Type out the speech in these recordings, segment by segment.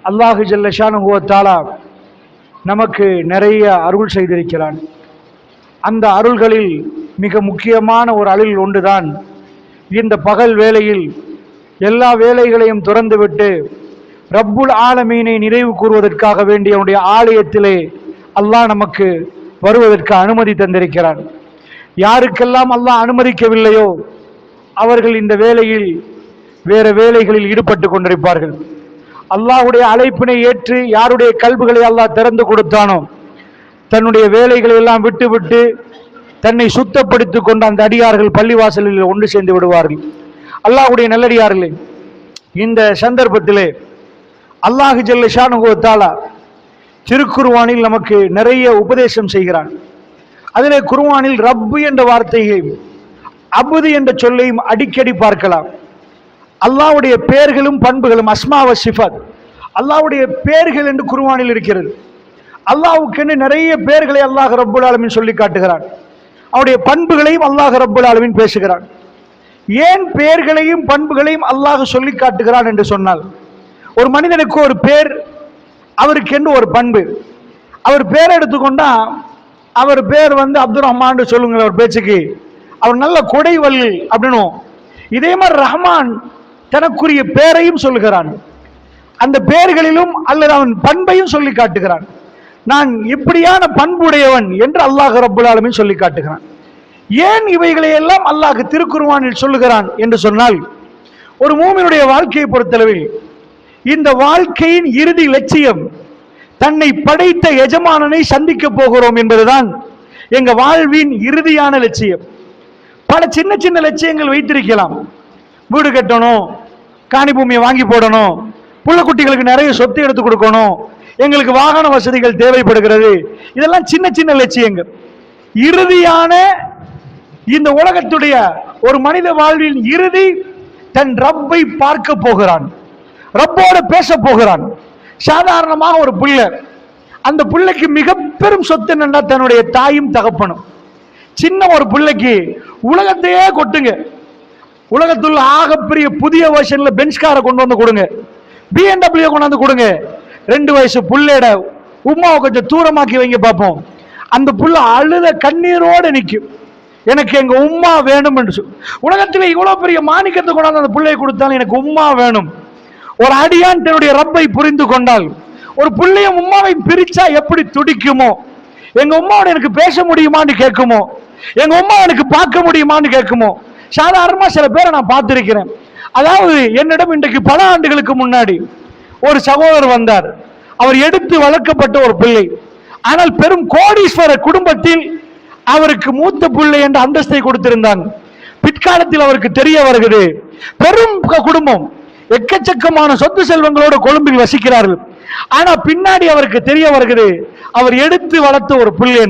அல்லாஹு ஜல்ல ஷானுஹு வ தஆலா நமக்கு நிறைய அருள் செய்திருக்கிறான். அந்த அருள்களில் மிக முக்கியமான ஒரு அருள் ஒன்றுதான் இந்த பகல் வேளையில் எல்லா வேலைகளையும் துறந்துவிட்டு ரப்புல் ஆலமீனை நிறைவு கூறுவதற்காக வேண்டிய அவனுடைய ஆலயத்திலே அல்லாஹ் நமக்கு வருவதற்கு அனுமதி தந்திருக்கிறான். யாருக்கெல்லாம் அல்லாஹ் அனுமதிக்கவில்லையோ அவர்கள் இந்த வேளையில் வேற வேலைகளில் ஈடுபட்டு கொண்டிருப்பார்கள். அல்லாஹ்வுடைய அழைப்பினை ஏற்று யாருடைய கல்புகளை அல்லாஹ் திறந்து கொடுத்தானோ தன்னுடைய வேலைகளை எல்லாம் விட்டுவிட்டு தன்னை சுத்தப்படுத்திக் கொண்ட அந்த அடியார்கள் பள்ளிவாசலில் ஒன்று சேர்ந்து விடுவார்கள். அல்லாஹ்வுடைய நல்லடியார்களே, இந்த சந்தர்ப்பத்திலே அல்லாஹு ஜல்ல ஷானுஹு வ தஆலா திருக்குர்ஆனில் நமக்கு நிறைய உபதேசம் செய்கிறான். அதிலே குர்ஆனில் ரப்பு என்ற வார்த்தையையும் அபுது என்ற சொல்லையும் அடிக்கடி பார்க்கலாம். அல்லாஹ்வுடைய பெயர்களும் பண்புகளும் அஸ்மா வ சிஃபத், அல்லாஹ்வுடைய பெயர்கள் என்று குர்ஆனில் இருக்கிறது. அல்லாஹ்வுக்கென்று நிறைய பெயர்களை அல்லாஹ் ரப்புல் ஆலமீன் சொல்லி காட்டுகிறான். அவருடைய பண்புகளையும் அல்லாஹ் ரப்புல் ஆலமீன் பேசுகிறான். ஏன் பெயர்களையும் பண்புகளையும் அல்லாஹ் சொல்லி காட்டுகிறான் என்று சொன்னால், ஒரு மனிதனுக்கு ஒரு பேர், அவருக்கென்று ஒரு பண்பு. அவர் பேர் எடுத்துக்கொண்டா அவர் பேர் அப்துல் ரஹ்மான் சொல்லுங்க, அவர் பேச்சுக்கு அவர் நல்ல கொடைவள்ளி அப்படின்னு. இதே மாதிரி ரஹ்மான் தனக்குரிய பேரையும் சொல்லுகிறான். அந்த பெயர்களிலும் அல்லது அவன் பண்பையும் சொல்லி காட்டுகிறான். நான் இப்படியான பண்புடையவன் என்று அல்லாஹ் ரப்புல் ஆலமீன் சொல்லி காட்டுகிறான். ஏன் இவைகளை எல்லாம் அல்லாஹ் திருக்குர்ஆனில் சொல்லுகிறான் என்று சொன்னால், ஒரு மூமினுடைய வாழ்க்கையை பொறுத்தளவில் இந்த வாழ்க்கையின் இறுதி லட்சியம் தன்னை படைத்த எஜமானனை சந்திக்க போகிறோம் என்பதுதான் எங்க வாழ்வின் இறுதியான லட்சியம். பல சின்ன சின்ன லட்சியங்கள் வைத்திருக்கலாம். வீடு கட்டணும், காணி பூமியை வாங்கி போடணும், புள்ள குட்டிகளுக்கு நிறைய சொத்து எடுத்து கொடுக்கணும், எங்களுக்கு வாகன வசதிகள் தேவைப்படுகிறது. இதெல்லாம் சின்ன சின்ன லட்சியங்கள். இறுதியான இந்த உலகத்துடைய ஒரு மனித வாழ்வின் இறுதி தன் ரப்பை பார்க்க போகிறான், ரப்போடு பேச போகிறான். சாதாரணமாக ஒரு பிள்ளை, அந்த பிள்ளைக்கு மிக பெரும் சொத்து என்னன்னா தன்னுடைய தாயும் தகப்பனும். சின்ன ஒரு பிள்ளைக்கு உலகத்தையே கொட்டுங்க, உலகத்துள்ள ஆகப்பெரிய புதிய வருஷன்ல பென்ஸ் காரை கொண்டு வந்து கொடுங்க, BMW கொண்டாந்து கொடுங்க, 2 வயசு புள்ளையோட உமாவை கொஞ்சம் தூரமாக்கி வைங்க பார்ப்போம். அந்த புள்ள அழுத கண்ணீரோடு நிற்கும், எனக்கு எங்க உம்மா வேணும் என்று சொல்லி. உலகத்தில் இவ்வளவு பெரிய மாணிக்கத்தை கொண்டாந்து அந்த பிள்ளையை கொடுத்தாலும் எனக்கு உம்மா வேணும். ஒரு அடியான் தன்னுடைய ரப்பை புரிந்து கொண்டால், ஒரு பிள்ளையும் உம்மாவை பிரிச்சா எப்படி துடிக்குமோ, எங்க உம்மாவோட எனக்கு பேச முடியுமான்னு கேட்குமோ, எங்க உம்மா எனக்கு பார்க்க முடியுமான்னு கேட்குமோ. சாதாரணமா சில பேரை நான் பார்த்திருக்கிறேன். அதாவது என்னிடம் இன்றைக்கு பல ஆண்டுகளுக்கு முன்னாடி ஒரு சகோதரர் வந்தார். அவர் எடுத்து வளர்க்கப்பட்ட ஒரு பிள்ளை, ஆனால் பெரும் கோடீஸ்வர குடும்பத்தில் அவருக்கு மூத்த பிள்ளை என்ற அந்தஸ்தை கொடுத்திருந்தாங்க. பிற்காலத்தில் அவருக்கு தெரிய வருகிறது, பெரும் குடும்பம், எக்கச்சக்கமான சொத்து செல்வங்களோடு கொழும்பில் வசிக்கிறார்கள். ஆனா பின்னாடி அவருக்கு தெரிய வருகிறது அவர் எடுத்து வளர்த்த ஒரு பிள்ளை.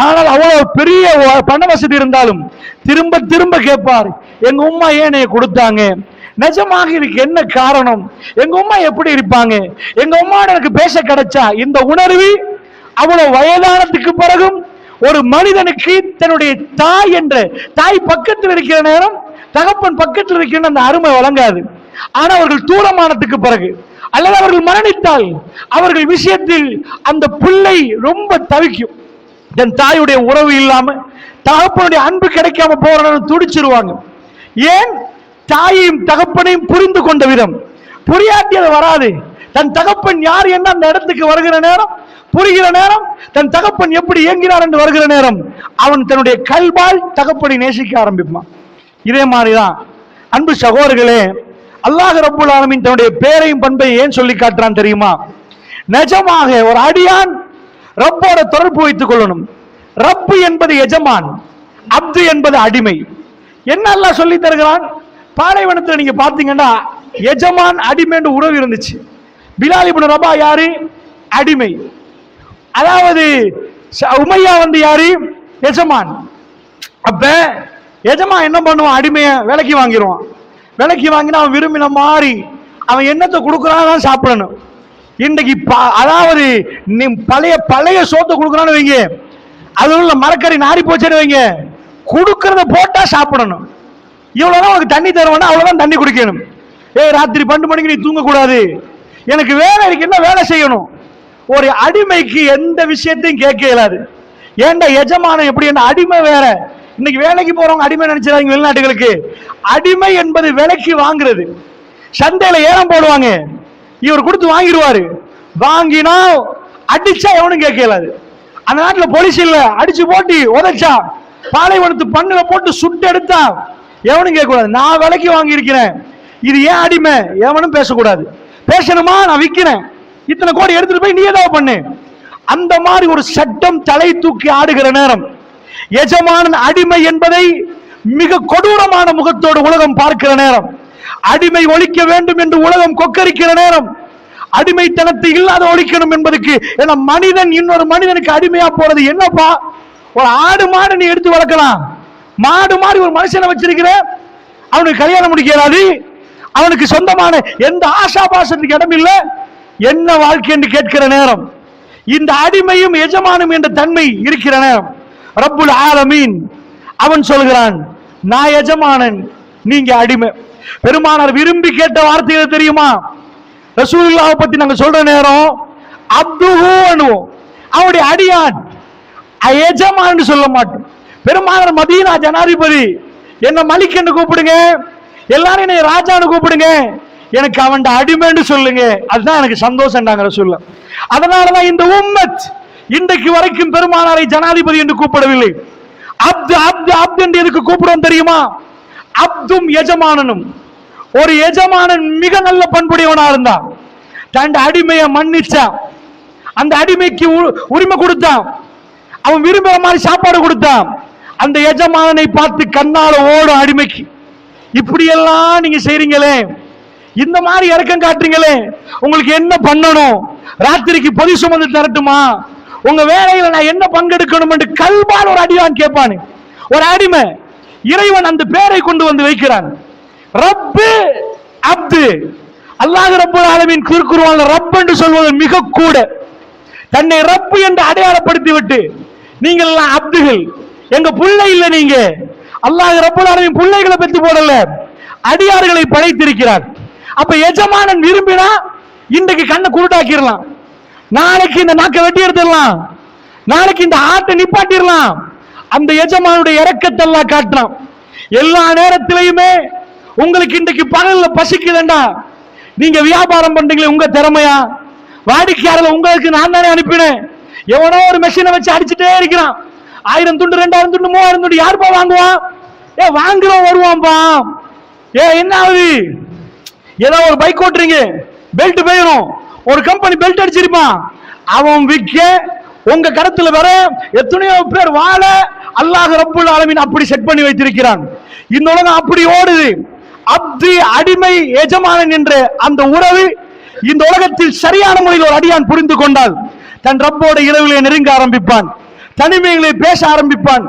ஆனால் அவ்வளவு பெரிய பண வசதி இருந்தாலும் திரும்ப திரும்ப கேட்பார், எங்க உம்மா ஏன் கொடுத்தாங்க, நிஜமாக இதுக்கு என்ன காரணம், எங்க உம்மா எப்படி இருப்பாங்க, எங்க உம்மா எனக்கு பேச கிடைச்சா. இந்த உணர்வு அவ்வளவு வயதானத்துக்கு பிறகும் ஒரு மனிதனுக்கு தன்னுடைய தாய் என்ற தாய் பக்கத்தில் இருக்கிற நேரம் தகப்பன் பக்கத்தில் இருக்கிற அந்த அருமை வழங்காது. ஆனா அவர்கள் தூரமானதுக்கு பிறகு அல்லது அவர்கள் மரணித்தால் அவர்கள் விஷயத்தில் அந்த பிள்ளை ரொம்ப தவிக்கும். தன் தாயுடைய உறவு இல்லாம தகப்பனுடைய அன்பு கிடைக்காம போற துடிச்சிருவாங்க. ஏன்? தாயையும் தகப்பனையும் புரிந்து கொண்ட விதம். புரியாட்டியது வராது. தன் தகப்பன் யார் என்ன அந்த இடத்துக்கு வருகிற நேரம், புரிகிற நேரம், தன் தகப்பன் எப்படி இயங்கினார் என்று வருகிற நேரம் அவன் தன்னுடைய கல்வால் தகப்பனை நேசிக்க ஆரம்பிப்பான். இதே மாதிரிதான் அன்பு சகோதரர்களே, அல்லாஹ் ரப்புல் ஆலமீன் தன்னுடைய பேரையும் பண்பை ஏன் சொல்லி காட்டுறான் தெரியுமா? நிஜமாக ஒரு அடியான் ரப்போட தொடர்பு வைத்துக் கொள்ளணும். ரப்பு என்பது எஜமான், அப்து என்பது அடிமை. என்ன அல்லாஹ் சொல்லி தருகிறான்? பாலைவனத்தில் நீங்க பாத்தீங்கன்னா எஜமான் அடிமை என்று உறவு இருந்துச்சு. பிலால் இப்னு ரபா யாரு? அடிமை. அதாவது உமையா யாரு? எஜமான். அப்ப எஜமான் என்ன பண்ணுவான்? அடிமைய விலைக்கு வாங்கிடுவான். விலைக்கு வாங்கினா அவன் விரும்பின மாதிரி அவன் என்னத்தை கொடுக்குறான் சாப்பிடணும். இன்றைக்கு அதாவது பழைய பழைய சோத்தை கொடுக்குறான்னு வைங்க, அது உள்ள மரக்கறி நாரி போச்சுன்னு வைங்க, கொடுக்கறத போட்டா சாப்பிடணும். இவ்வளவுதான் உனக்கு தண்ணி தருவானா அவ்வளவுதான் தண்ணி குடிக்கணும். ராத்திரி 12 மணிக்கு நீ தூங்க கூடாது, எனக்கு வேலை இருக்கு, என்ன வேலை செய்யணும். ஒரு அடிமைக்கு எந்த விஷயத்தையும் கேட்க இயலாது. ஏன்டா எஜமானம் எப்படி, என்ன அடிமை வேற. இன்னைக்கு வேலைக்கு போறவங்க அடிமை நினைச்சிடாங்க வெளிநாட்டுகளுக்கு. அடிமை என்பது விலைக்கு வாங்குறது. சந்தையில ஏலம் போடுவாங்க, இவர் கொடுத்து வாங்கிடுவாரு. வாங்கினா அடிச்சா எவனும் கேட்க இயலாது. அந்த நாட்டில் போலீஸ் இல்ல, அடிச்சு போட்டு உதைச்சா, பாலைவனத்து பண்ணுல போட்டு சுட்டு எடுத்தா எவனும் கேட்கக்கூடாது. நான் விலைக்கு வாங்கி இருக்கிறேன், இது ஏன் அடிமை, எவனும் பேசக்கூடாது. பேசணுமா, நான் விற்கிறேன், இத்தனை கோடி எடுத்துட்டு போய் நீ ஏதாவது பண்ணு. அந்த மாதிரி ஒரு சட்டம் தலை தூக்கி ஆடுகிற நேரம், எஜமானன் அடிமை என்பதை மிக கொடூரமான முகத்தோடு உலகம் பார்க்கிற நேரம், அடிமை ஒழிக்க வேண்டும் என்று உலகம் கொக்கரிக்கிற நேரம், அடிமைத்தனத்தை இல்லாத ஒழிக்கணும் என்பதற்கு, ஏன்னா மனிதன் இன்னொரு மனிதனுக்கு அடிமையா போறது என்னப்பா. ஒரு ஆடு மாடு நீ எடுத்து வளர்க்கலாம், மாடு மாதிரி ஒரு மனுஷனை வச்சிருக்கிற, அவனுக்கு கல்யாணம் முடிக்கிறாது, அவனுக்கு சொந்தமான எந்த ஆசாபாசத்துக்கு இடம் இல்லை, என்ன வாழ்க்கை என்று கேட்கிற நேரம், இந்த அடிமையும் எஜமானும் என்ற தன்மை இருக்கிற நேரம், ரப்புல் ஆலமீன் அவன் சொல்கிறான், நான் எஜமானன், நீங்க அடிமை. பெருமானார் விரும்பி கேட்ட வார்த்தைகள் தெரியுமா? ரசூலுல்லாஹ் பத்தி நாங்க சொல்ற நேரம் அப்துஹு அனுவோம், அவருடைய அடியான், எஜமான் சொல்ல மாட்டோம். பெருமானார் மதீனா ஜனாதிபதி, என்ன மலிக் என்று கூப்பிடுங்க, எல்லாரும் என்னை ராஜான்னு கூப்பிடுங்க, எனக்கு அவன் அடிமைன்னு சொல்லுங்க, அதுதான் எனக்கு சந்தோஷம்டாங்க ரசூலுல்லாஹ். அதனாலதான் இந்த உம்மத் இன்றைக்கு வரைக்கும் பெருமானாரை ஜனாதிபதி என்று கூப்பிடவில்லை. அப்து அப்து அப்து என்று எதுக்கு கூப்பிடுவோம் தெரியுமா? அப்தும் எஜமானனும். ஒரு எஜமானன் மிக நல்ல பண்புடையவனா இருந்தான், தன் அடிமையை மன்னிச்சான், அந்த அடிமைக்கு உரிமை கொடுத்தான், அவன் விரும்புற மாதிரி சாப்பாடு கொடுத்தான், அந்த எஜமானனை பார்த்து கண்ணால ஓடும் அடிமைக்கு. இப்படியெல்லாம் நீங்க செய்றீங்களே, இந்த மாதிரி இறக்கம் காட்டுறீங்களே, உங்களுக்கு என்ன பண்ணணும்? ராத்திரிக்கு பொதி சுமந்து தரட்டுமா? உங்க வேலையில நான் என்ன பங்கெடுக்கணும் என்று கல்பால் ஒரு அடியான் கேட்பானு. ஒரு அடிமை, இறைவன் அந்த பேரை கொண்டு வந்து வைக்கிறான், ரப்பு அப்து. அல்லாஹ் ரப்புல் ஆலமீன் குர்ஆன்ல ரப் என்று சொல்வது மிக கூட. தன்னை ரப்பு என்று அடையாளப்படுத்தி விட்டு, நீங்கள் எல்லாம் அப்துகள், எங்க பிள்ளை இல்ல நீங்க. அல்லாஹ் ரப்புல் ஆலமீன் பிள்ளைகளை பெற்று போடல, அடியார்களை படைத்திருக்கிறார். அப்ப எஜமானன் விரும்பினா இன்றைக்கு கண்ணை குருடாக்கிடலாம், நாளைக்கு இந்த நாக்கை வெட்டி எடுத்துடலாம், நாளைக்கு இந்த ஆட்டை நிப்பாட்டிடலாம். அந்த எஜமானுடைய இரக்கத்தை எல்லாம் காட்டுறான். எல்லா நேரத்திலையுமே உங்களுக்கு இன்றைக்கு பகல்ல பசிக்குதுண்டா, நீங்க வியாபாரம் பண்றீங்களே, உங்க திறமையா? வாடிக்கையாளர் உங்களுக்கு நான் தானே அனுப்பினேன். எவனோ ஒரு மெஷினை வச்சு அடிச்சுட்டே இருக்கிறான், 1000 துண்டு 2000 துண்டு 3000 துண்டு யாருப்பா வாங்குவான்? வாங்குறோம் வருவான்பா. என்ன ஆகுது? ஏதோ ஒரு பைக் ஓட்டுறீங்க, பெல்ட் போயிடும், ஒரு கம்பெனி பெல்ட் அடிச்சிருப்பான், அவன் விற்க உங்க கடத்துல வர எத்தனையோ பேர் வாழ அல்லாஹ் ரப்புல் ஆலமீன் அப்படி செட் பண்ணி வைத்திருக்கிறான். இந்த உலகம் அப்படி ஓடுது. அப்து அடிமை எஜமானன் என்ற அந்த உறவு இந்த உலகத்தில் சரியான முறையில் ஒரு அடியான் புரிந்து கொண்டால் தன் ரப்போட இரவிலே நெருங்க ஆரம்பிப்பான், தனிமைகளை பேச ஆரம்பிப்பான்.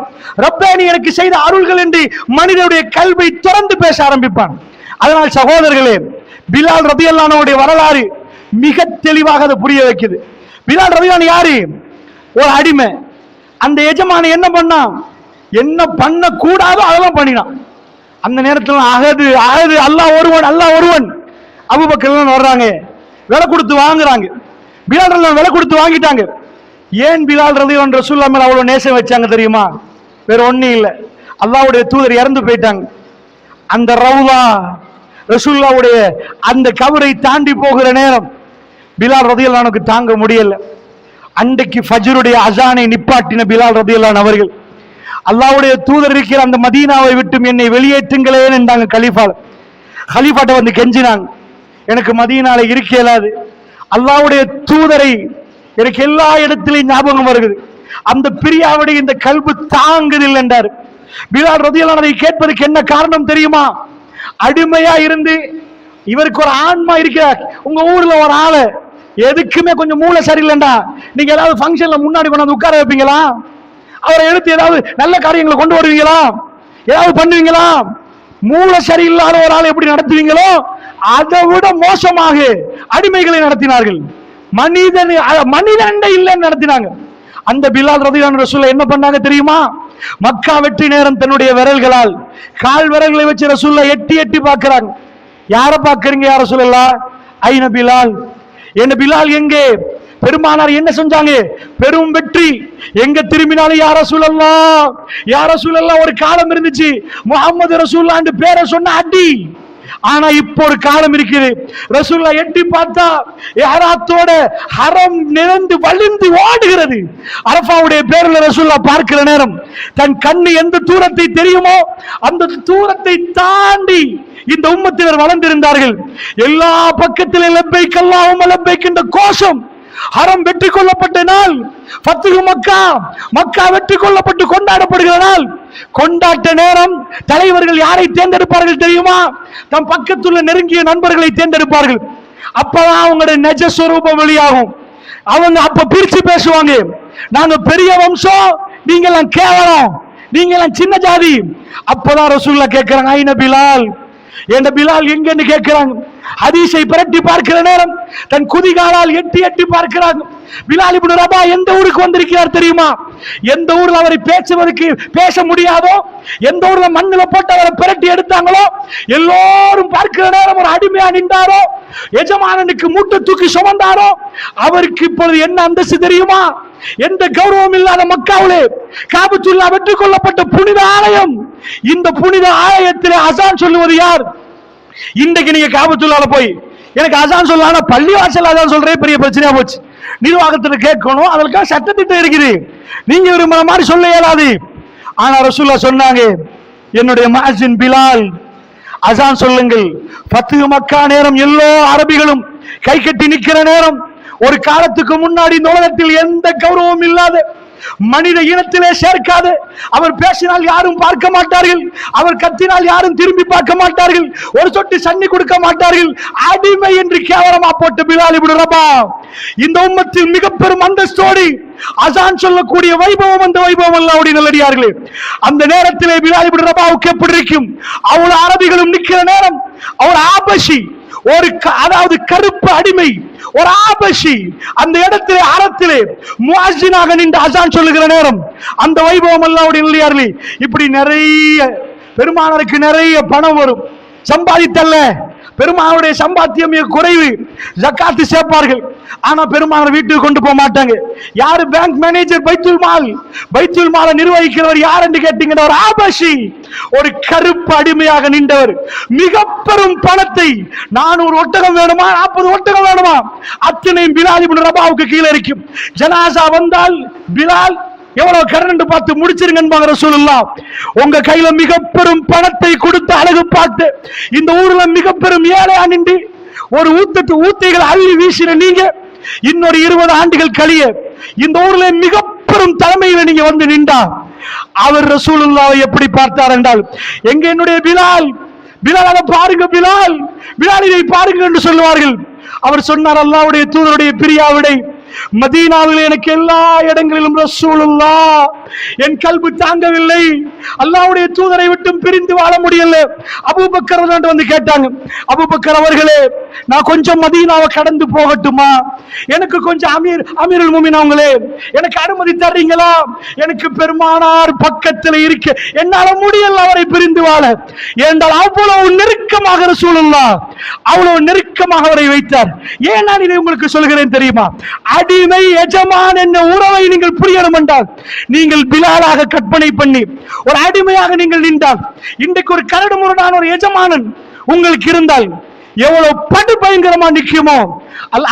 ரப்பே நீ எனக்கு செய்த அருள்கள் என்று மனிதனுடைய கல்வை திறந்து பேச ஆரம்பிப்பான். அதனால் சகோதரர்களே, பிலால் ரலியல்லாஹு அன்ஹுடைய வரலாறு மிக தெளிவாக அதை புரிய வைக்குது. பிலால் ரலியல்லாஹு அன்ஹு யாரு? ஒரு அடிமை. அந்த எஜமான என்ன பண்ணான், என்ன பண்ண கூடாதோ அதெல்லாம் பண்ணினான். அந்த நேரத்தில் அகது அகது அல்லாஹ் ஒருவன், அல்லாஹ் ஒருவன். அபூபக்கர் வர்றாங்க, விலை கொடுத்து வாங்குறாங்க. பிலால் ரலியல்லாஹு விலை கொடுத்து வாங்கிட்டாங்க. ஏன் பிலால் ரலியல்லாஹு அன்ஹு ரசூலுல்லாஹ் மேல அவ்வளவு நேசம் வச்சாங்க தெரியுமா? வேற ஒண்ணும் இல்லை, அல்லாஹ்வுடைய தூதர் இறந்து போயிட்டாங்க. அந்த ரவுலா ரசூலுல்லாஹ்வுடைய அந்த கபரை தாண்டி போகிற நேரம் பிலால் ரலியல்லாஹு அன்ஹுக்கு தாங்க முடியல. அன்றைக்கு ஃபஜ்ருடைய அஸானை நிப்பாட்டின பிலால் ரலியல்லாஹு அன்ஹு அவர்கள், அல்லாஹ்வுடைய தூதர் இருக்கிற அந்த மதீனாவை விட்டு என்னை வெளியேற்றுங்களே என்றாங்க. கலீஃபாட்ட வந்து கெஞ்சினாங்க, எனக்கு மதீனால இருக்க இயலாது, அல்லாஹ்வுடைய தூதரை எனக்கு எல்லா இடத்திலையும் ஞாபகம் வருகிறது, அந்த பிரியாவுடைய இந்த கல்பு தாங்குதில்லை என்றார். பிலால் ரலியல்லாஹு அன்ஹு கேட்பதற்கு என்ன காரணம் தெரியுமா? அடிமையா இருந்து இவருக்கு ஒரு ஆன்மா இருக்கிறார். உங்க ஊர்ல ஒரு ஆளு எதுக்குமே கொஞ்சம் மூளை சரியில்லைண்டா, நீங்க ஏதாவது ஃபங்க்ஷன்ல முன்னாடி கொண்டாந்து உட்கார வைப்பீங்களா? அவரை எடுத்து ஏதாவது நல்ல காரியங்களை கொண்டு வருவீங்களா? ஏதாவது பண்ணுவீங்களா? மூளை சரியில்லாத ஒரு ஆள் எப்படி நடத்துவீங்களோ அதை விட மோசமாக அடிமைகளை நடத்தினார்கள். மனிதன் இல்லைன்னு நடத்தினாங்க. அந்த பிலால் ரலியல்லாஹு அன்ஹு ரசூலுல்லாஹ் என்ன பண்ணாங்க தெரியுமா? மக்கா வெற்றி நேரம் தன்னுடைய விரல்களால் கால் விரல்களை வச்சு ரசூலுல்லாஹ் எட்டி எட்டி பார்க்கிறாங்க. யாரை பார்க்கறீங்க யா ரசூலுல்லாஹ்? ஐன பிலால், என்ன பிலால் எங்கே? பெருமானார் என்ன செஞ்சாங்க? பெரும் வெற்றி. எங்க திரும்பினாலும் யா ரசூலல்லாஹ், யா ரசூலல்லாஹ். ஒரு காலம் இருந்துச்சு முஹம்மது ரசூலுல்லாஹ்னு பேரை சொன்ன அடி. ஆனா இப்போ ஒரு காலம் இருக்குது, ரசூலுல்லாஹ் எட்டி பார்த்தா யாராத்தோட ஹரம் நிறைந்து வழிந்து ஓடுகிறது. அரஃபாவுடைய பேர்ல ரசூலுல்லாஹ் பார்க்கிற நேரம் தன் கண்ணு எந்த தூரத்தை தெரியுமோ அந்த தூரத்தை தாண்டி இந்த உம்மத்தினர் வளர்ந்திருந்தார்கள். எல்லா பக்கத்திலும் லப்பைக் அல்லாஹும்ம லப்பைக் என்ற கோஷம். ஹரம் வெற்றி கொள்ளப்பட்ட நாள், ஃபத்ஹு மக்கா, மக்கா வெற்றி கொள்ளப்பட்டு கொண்டாடப்படுகிற நாள். கொண்டாட்ட நேரம் தலைவர்கள் யாரை தேர்ந்தெடுப்பார்கள் தெரியுமா? தம் பக்கத்துள்ள நெருங்கிய நண்பர்களை தேர்ந்தெடுப்பார்கள். அப்பதான் அவங்களுடைய நிஜ ஸ்வரூபம் வெளியாகும். அவங்க அப்ப பிரிச்சு பேசுவாங்க, நாங்க பெரிய வம்சம், நீங்க எல்லாம் கேவலம், நீங்க எல்லாம் சின்ன ஜாதி. அப்பதான் ரசூலுல்லாஹ் கேட்கிறாங்க, ஐன பிலால், என்ற பிலால் எங்கன்னு கேட்கிறாங்க. ஹதீஸை பிரட்டி பார்க்கிற நேரம் தன் குதிகாலால் எட்டி எட்டி பார்க்கிறாங்க. பிலால் இப்னு ரபா எந்த ஊருக்கு வந்திருக்கிறார் தெரியுமா? எந்த ஊர்ல அவரை பேச முடியாதோ, எந்த ஊர்ல மண்ணில போட்டு அவரை பிரட்டி எடுத்தாங்களோ, எல்லோரும் பார்க்கிற நேரம் ஒரு அடிமையா நின்றாரோ, எஜமானனுக்கு மூட்டை தூக்கி சுமந்தாரோ, அவருக்கு இப்பொழுது என்ன அந்தஸ்து தெரியுமா? எந்த கௌரவம் இல்லாத மக்காவிலே காபத்துல்லா வெற்றி கொள்ளப்பட்ட புனித ஆலயம். இந்த புனித ஆலயத்தில் அசான் சொல்லுவது யார்? இன்றைக்கு நீங்க காபத்துல்லால போய் எனக்கு அசான் சொல்லலாம், பள்ளி வாசல் அதான் சொல்றே பெரிய பிரச்சனையா போச்சு. நிர்வாகத்துல கேட்கணும், அதற்காக சட்டத்திட்டம் இருக்குது, நீங்க விரும்புற மாதிரி சொல்ல இயலாது. ஆனா ரசூலுல்லாஹ் சொன்னாங்க, என்னுடைய முஅஸ்ஸின் பிலால் அசான் சொல்லுங்கள். ஃபத்ஹு மக்கா நேரம் எல்லோ அரபிகளும் கை கட்டி நிக்கிற நேரம், ஒரு காலத்துக்கு முன்னாடி இந்த உலகத்தில் எந்த கௌரவம் இல்லாத மனித இனத்திலே சேர்க்காத, அவர் பேசினால் யாரும் பார்க்க மாட்டார்கள், அவர் கத்தினால் யாரும் திரும்பி பார்க்க மாட்டார்கள், ஒரு சொட்டு சன்னி கொடுக்க மாட்டார்கள், அடிமை என்று கேவலமா போட்டு பிலால் இப்னு ரபா இந்த உம்மத்தில் மிக பெரும் அந்தஸ்தோடு அசான் சொல்லக்கூடிய வைபவம், அந்த வைபவம் அல்லாஹ்வுடைய நல்லடியார்களே. அந்த நேரத்திலே பிலால் இப்னு ரபாவுக்கு எப்படி இருக்கும்? அவ்வளவு அரபிகளும் நிற்கிற நேரம், அவர் ஆபஷி, ஒரு அதாவது கருப்பு அடிமை, ஒரு ஆபஷி அந்த இடத்திலே அறத்திலே முஅஸ்ஸினாக நின்று அசான் சொல்லுகிற நேரம், அந்த வைபவம் அல்லாஹ்வுடைய நல்லடியார்களே. இப்படி நிறைய பெருமானாருக்கு நிறைய பணம் வரும், சம்பாதித்தல்ல. பெருமானுடைய சம்பாத்தியம் குறைவு, ஜக்காத்து சேர்ப்பார்கள். ஆனா பெருமானார் வீட்டுக்கு கொண்டு போக மாட்டாங்க. யாரு? பேங்க் மேனேஜர், பைத்துல் மாலை நிர்வகிக்கிறவர் யார் என்று கேட்டீங்கன்னா ஒரு ஆபஷி, ஒரு கருப்பு அடிமையாக நின்றவர். மிக பெரும் பணத்தை, 400 ஒட்டகம் வேணுமா, 40 ஒட்டகம் வேணுமா, அத்தனையும் பிலால் இப்னு ரபாவுக்கு கீழே இருக்கும். ஜனாசா வந்தால் பிலால் எவ்வளவு கரண்ட் பார்த்து முடிச்சிருங்க ரசூலுல்லாஹ். உங்க கையில மிக பெரும் பணத்தை கொடுத்து அழகு பார்த்து இந்த ஊர்ல மிக பெரும் ஏழையா நின்று ஒரு ஊத்தைகள் அள்ளி வீசின நீங்க, இன்னொரு 20 ஆண்டுகள் கழிய இந்த ஊர்ல மிக பெரும் தலைமையில நீங்க வந்து நின்றா, அவர் ரசூலுல்லாஹ்வை எப்படி பார்த்தார் என்றால், எங்க என்னுடைய பிலால், பிலால் அதை பாருங்க, பிலால், பிலால் இதை பாருங்க என்று சொல்லுவார்கள். அவர் சொன்னார், அல்லாஹ்வுடைய தூதருடைய பிரியாவிடை மதீனாவில் எனக்கு எல்லா இடங்களிலும் ரசூலுல்லாஹ், என் கல்பு தாங்கவில்லை, அல்லாஹ்வுடைய தூதரை விட்டு பிரிந்து வாழ முடியல. அபூபக்கர் வந்து கேட்டாங்க, அபூபக்கர் அவர்களே, நான் கொஞ்சம் மதீனாவை கடந்து போகட்டுமா? எனக்கு கொஞ்சம் அமீருல் முஃமினீன் அவங்களே, எனக்கு அனுமதி தர்றீங்களா? எனக்கு பெருமானார் பக்கத்தில் இருக்க என்னால முடியல அவரை பிரிந்து வாழ. ஏனென்றால் அவ்வளவு நெருக்கமாக ரசூலுல்லாஹ், அவ்வளவு நெருக்கமாக அவரை வைத்தார். ஏன் நான் இதை உங்களுக்கு சொல்கிறேன் தெரியுமா? அடிமை எஜமான் என்ற உறவை நீங்கள் புரியணும் என்றால், நீங்கள் பிலாலாக கற்பனை பண்ணி ஒரு அடிமையாக நீங்கள் நின்றால், இன்றைக்கு ஒரு கரடு முரடான ஒரு எஜமானன் உங்களுக்கு இருந்தால் எவ்வளவு படு பயங்கரமா நிற்குமோ.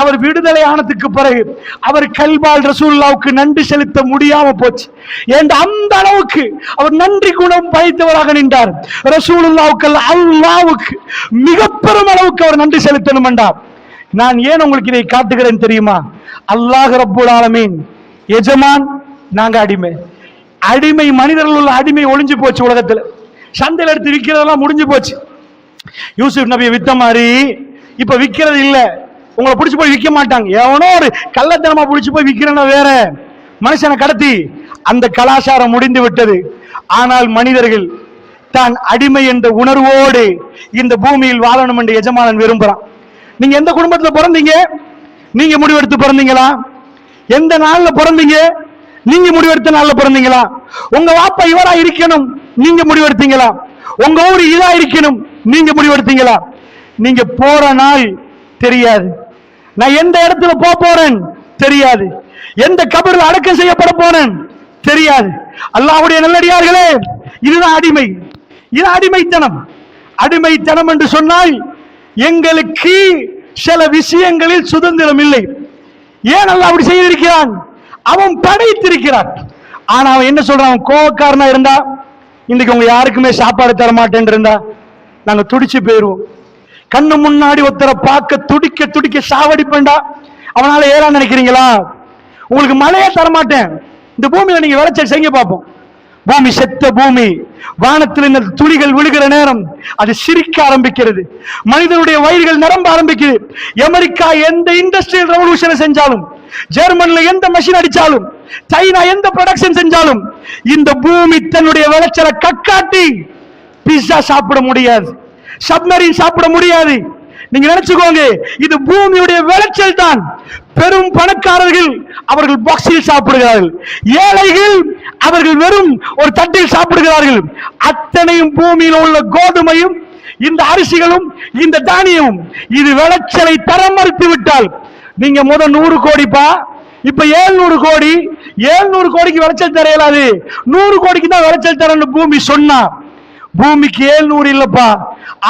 அவர் விடுதலை ஆனதுக்கு பிறகு அவர் கல்பால் ரசூலுல்லாஹ்வுக்கு நன்றி செலுத்த முடியாம போச்சு. ஏன் அந்த அளவுக்கு அவர் நன்றி குணம் படைத்தவராக நின்றார். ரசூலுல்லாஹ்வுக்கு அல்லாஹ்வுக்கு மிக பெரும் அளவுக்கு அவர் நன்றி செலுத்தணும் என்றார். நான் ஏன் உங்களுக்கு இதை காட்டுகிறேன் தெரியுமா? அல்லாஹ் ரப்புல் ஆலமீன் எஜமான், நாங்க அடிமை. அடிமை, மனிதர்கள் உள்ள அடிமை ஒளிஞ்சு போச்சு. உலகத்துல சந்தையில் எடுத்து விற்கிறதெல்லாம் முடிஞ்சு போச்சு. யூசுப் நபியை வித்த மாதிரி இப்ப விற்கிறது இல்ல. உங்களை பிடிச்சு போய் விற்க மாட்டாங்க. எவனோ ஒரு கள்ளத்தனமா பிடிச்சு போய் விற்கிறேன்னா வேற, மனுஷனை கடத்தி, அந்த கலாச்சாரம் முடிந்து விட்டது. ஆனால் மனிதர்கள் தான் அடிமை என்ற உணர்வோடு இந்த பூமியில் வாழணும் என்று எஜமானன் விரும்புறான். நீங்க எந்த குடும்பத்துல பிறந்தீங்க? நீங்க முடிவெடுத்து பிறந்தீங்களா? எந்த நாள்ல பிறந்தீங்க? நீங்க முடிவெடுத்த நாள்ல பிறந்தீங்களா? உங்க வாப்பா இவரா இருக்கணும், நீங்க முடிவெடுத்தீங்களா? உங்க ஊர் இதா இருக்கணும், நீங்க முடிவெடுத்தீங்களா? நீங்க போற நாள் தெரியாது, நான் எந்த இடத்துல போறேன் தெரியாது, எந்த கபரில் அடக்கம் செய்யப்பட போறேன் தெரியாது. அல்லாஹ்வுடைய நல்லடியார்களே, இதுதான் அடிமை, இது அடிமைத்தனம். அடிமைத்தனம் என்று சொன்னால் எங்களுக்கு சில விஷயங்களில் சுதந்திரம் இல்லை. ஏன் அல்லாஹ் அப்படி செய்திருக்கிறான்? அவன் படைத்திருக்கிறான். ஆனா அவன் என்ன சொல்றான்? கோவக்காரனா இருந்தா, இன்னைக்கு உங்க யாருக்குமே சாப்பாடு தர மாட்டேன் இருந்தா நாங்க துடிச்சு போயிருவோம். கண்ணு முன்னாடி ஒருத்தரை பார்க்க துடிக்க துடிக்க சாவடிப்பேன்டா, அவனால ஏறா நினைக்கிறீங்களா? உங்களுக்கு மழையே தரமாட்டேன், இந்த பூமியில நீங்க விளைச்சல் செய்ய பார்ப்போம். பூமி செத்த பூமி, வானத்தில் இந்த துளிகள் விழுகிற நேரம் அது சிரிக்க ஆரம்பிக்கிறது, மனிதனுடைய வயிறுகள் நிரம்ப ஆரம்பிக்குது. அமெரிக்கா எந்த இண்டஸ்ட்ரியல் ரெவல்யூஷனை செஞ்சாலும், ஜெர்மன்ல எந்த மெஷின் அடிச்சாலும், சைனா எந்த ப்ரொடக்ஷன் செஞ்சாலும், இந்த பூமி தன்னுடைய விளைச்சலை கக்காட்டி பிஸ்ஸா சாப்பிட முடியாது, சப்மரீன் சாப்பிட முடியாது. நீங்க நினைச்சுக்கோங்க, இது பூமியுடைய விளைச்சல் தான். பெரும் பணக்காரர்கள் அவர்கள் பாக்ஸில் சாப்பிடுகிறார்கள், ஏழைகள் அவர்கள் வெறும் ஒரு தட்டில் சாப்பிடுகிறார்கள். அத்தனையும் பூமியில் உள்ள கோதுமையும் இந்த அரிசிகளும் இந்த தானியமும் இது விளைச்சலை தர மறுத்து விட்டால், நீங்க முதல் 100 கோடிப்பா, இப்ப 700 கோடி, 700 கோடிக்கு விளைச்சல் தர இயலாது, 100 கோடிக்கு தான் விளைச்சல் தரன்னு பூமி சொன்னா, பூமிக்கு 700 இல்லப்பா,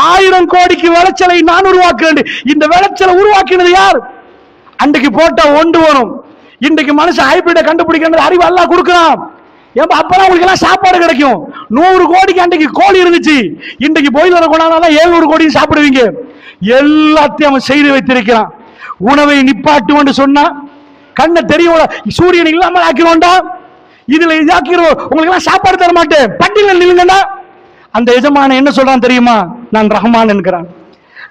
1000 கோடிக்கு விளைச்சலை நான் உருவாக்குறேன். இந்த விளைச்சலை உருவாக்கினது யார்? அன்றைக்கு போட்டா ஒன்று வரும். இன்றைக்கு மனுஷன் ஹைபிரிட கண்டுபிடிக்கிற அறிவு அல்லாஹ் கொடுக்கிறான். அப்பதான் உங்களுக்கு எல்லாம் சாப்பாடு கிடைக்கும். 100 கோடிக்கு அன்றைக்கு கோழி இருந்துச்சு, இன்றைக்கு பாய்லர் கொண்டாதான் 700 கோடி சாப்பிடுவீங்க. எல்லாத்தையும் அவன் செய்து வைத்திருக்கிறான். உணவை நிப்பாட்டுவோம் சொன்னா கண்ணை தெரியும், சூரியன் இல்லாமல் ஆக்கிடுவோண்டா, இதுல இதாக்கிறோம், உங்களுக்கு எல்லாம் சாப்பாடு தர மாட்டேன், பட்டியல் நில்லுங்கடா. அந்த எஜமான என்ன சொல்றான் தெரியுமா? நான் ரஹ்மான் என்கிறான்,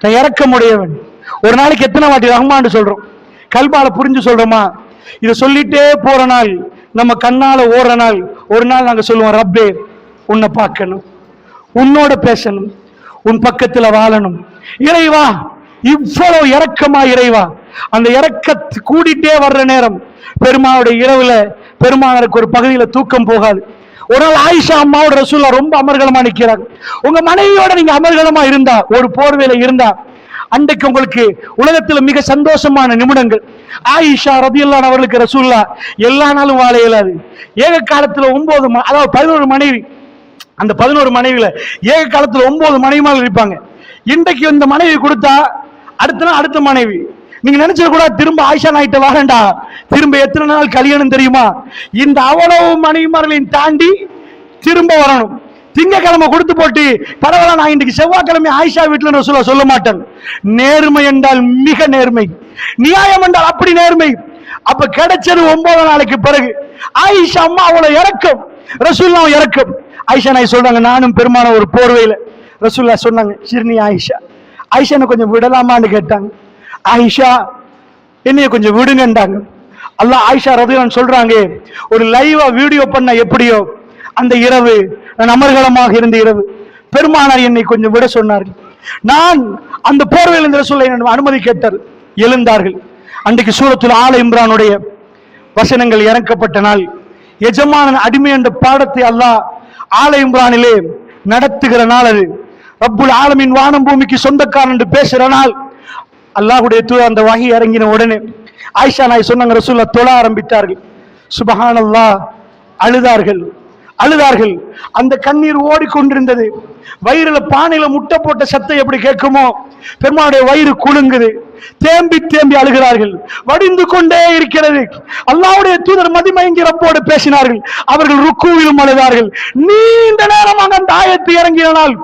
நான் இரக்கமுடையவன். ஒரு நாளைக்கு எத்தனை வாட்டி ரஹ்மான் சொல்றோம்? கல்பால புரிஞ்சு சொல்றோமா? இதை சொல்லிட்டே போற நாள், நம்ம கண்ணால ஓடுற நாள், ஒரு நாள் நாங்க சொல்லுவோம், ரப்பே உன்னை பார்க்கணும், உன்னோட பேசணும், உன் பக்கத்துல வாழணும். இறைவா இவ்வளவு இரக்கமா இறைவா. அந்த இரக்கத்து கூடிட்டே வர்ற நேரம் பெருமாளுடைய இரவுல பெருமாளுக்கு ஒரு பகுதியில தூக்கம் போகாது. ஒரு நாள் ஆயிஷா அம்மாவோட ரசூலுல்லாஹ் ரொம்ப அமர்கலமா நிக்கிறாங்க. உங்க மனைவியோட நீங்க அமர்கலமா இருந்தா, ஒரு போர்வேல இருந்தா, அன்றைக்கு உங்களுக்கு உலகத்தில் மிக சந்தோஷமான நிமிடங்கள். ஆயிஷா ரலியல்லாஹு அன்ஹா அவர்களுக்கு ரசூலுல்லாஹ் எல்லா நாளும் வாழ இயலாது. ஏக காலத்துல 9, அதாவது 11 மனைவி. அந்த 11 மனைவியில ஏக காலத்துல 9 மனைவிமார்கள் இருப்பாங்க. இன்றைக்கு இந்த மனைவி கொடுத்தா அடுத்த நாள் அடுத்த மனைவி. நீங்க நினைச்சது கூட திரும்ப ஆயிஷா நாயிட்ட வாரண்டா, திரும்ப எத்தனை நாள் கல்யாணம் தெரியுமா? இந்த அவ்வளவு மனைவிமார்களையும் தாண்டி திரும்ப வரணும். திங்கக்கிழமை கொடுத்து போட்டு பரவாயில்ல, நான் இன்றைக்கு செவ்வாய்க்கிழமை ஆயிஷா வீட்டுல சொல்ல மாட்டேன். நேர்மை என்றால் மிக நேர்மை, நியாயம் என்றால் அப்படி நேர்மை. அப்ப கிடைச்சது 9 நாளைக்கு பிறகு ஆயிஷா அம்மா அவ்வளவு இறக்கம், ரசூலுல்லாஹ் இறக்கம். ஆயிஷா நாய் சொல்றாங்க, நானும் பெருமான ஒரு போர்வையில. ரசூலுல்லாஹ் சொன்னாங்க, சிறுனி ஆயிஷா, ஆயிஷா கொஞ்சம் விடலாமான்னு கேட்டாங்க. ஆயிஷா என்னைய கொஞ்சம் விடுங்கன்றாங்க. அல்லாஹ் ஆயிஷா ரலியல்லாஹு சொல்றாங்க, ஒரு லைவா வீடியோ பண்ண எப்படியோ அந்த இரவு நான் அமர்கலமாக இருந்த இரவு பெருமானார் என்னை கொஞ்சம் விட சொன்னார்கள். நான் அந்த போர்வையில் இருந்த ரசூலுல்லாஹ் அனுமதி கேட்டார், எழுந்தார்கள். அன்றைக்கு சூரத்துல் ஆல இம்ரானுடைய வசனங்கள் இறக்கப்பட்ட நாள். எஜமானன் அடிமை என்ற பாடத்தை அல்லாஹ் ஆல இம்ரானிலே நடத்துகிற நாள் அது. ரப்புல் ஆலமீன் வானம் பூமிக்கு சொந்தக்காரன் என்று பேசுகிற நாள். அல்லாஹ்வுடைய தூதர் அந்த வஹி இறங்கின உடனே ஆயிஷா நாய் சொன்னாங்க, ரசூலுல்லாஹ் தொழ ஆரம்பித்தார்கள். சுப்ஹானல்லாஹ், அழுதார்கள் அழுதார்கள். அந்த கண்ணீர் ஓடிக்கொண்டிருந்தது. வயிறுல பானையில முட்டை போட்ட சத்தம் எப்படி கேட்குமோ, பெருமாளுடைய வயிறு குலுங்குது. தேம்பி தேம்பி அழுகிறார்கள், வடிந்து கொண்டே இருக்கிறது. அல்லாஹ்வுடைய தூதர் மதிமயங்கி ரப்போடு பேசினார்கள். அவர்கள் ருக்குவிலும் அழுதார்கள். நீண்ட நேரமாக அந்த ஆயத்து இறங்கினால்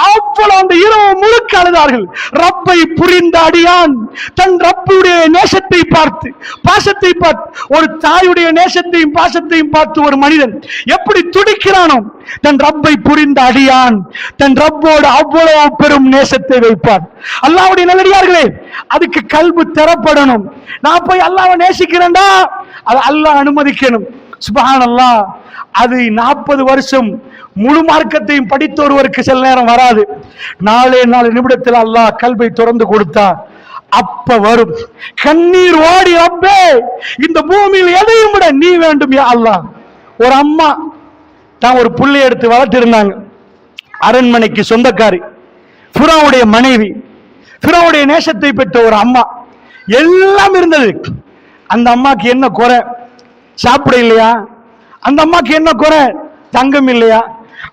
அவ்வளவு அந்த இரவு முழுக்க அழுதார்கள். ரப்பை புரிந்த அடியான் தன் ரப்புடைய நேசத்தை பார்த்து, பாசத்தை பார்த்து, ஒரு தாயுடைய நேசத்தையும் பாசத்தையும் பார்த்து ஒரு மனிதன் எப்படி துடிக்கிறானோ, தன் ரப்பை புரிந்த அடியான் தன் ரப்போடு அவ்வளவு பெரும் நேசத்தை வைப்பார். அல்லாஹ்வுடைய நல்லடியார்களே, அதுக்கு கல்பு தரப்படணும். நான் போய் அல்லாஹ்வை நேசிக்கிறேன்டா, அது அல்லாஹ் அனுமதிக்கணும். சுப்ஹானல்லாஹ், அது 40 வருஷம் முழு மார்க்கத்தையும் படித்த ஒருவருக்கு சில நேரம் வராது. 4 நிமிடத்தில் அல்லாஹ் கல்பை திறந்து கொடுத்தா அப்ப வரும். கண்ணீர் ஓடி, ரப்பே இந்த பூமியில் எதையும் விட நீ வேண்டும் யா அல்லாஹ். ஒரு அம்மா தான் ஒரு புள்ளை எடுத்து வளர்த்து இருந்தாங்க. அரண்மனைக்கு சொந்தக்காரி, ஃபிரௌனுடைய மனைவி, ஃபிரௌனுடைய நேசத்தை பெற்ற ஒரு அம்மா. எல்லாம் இருந்தது. அந்த அம்மாக்கு என்ன குறை? சாப்பிட இல்லையா? அந்த அம்மாக்கு என்ன குறை? தங்கம் இல்லையா?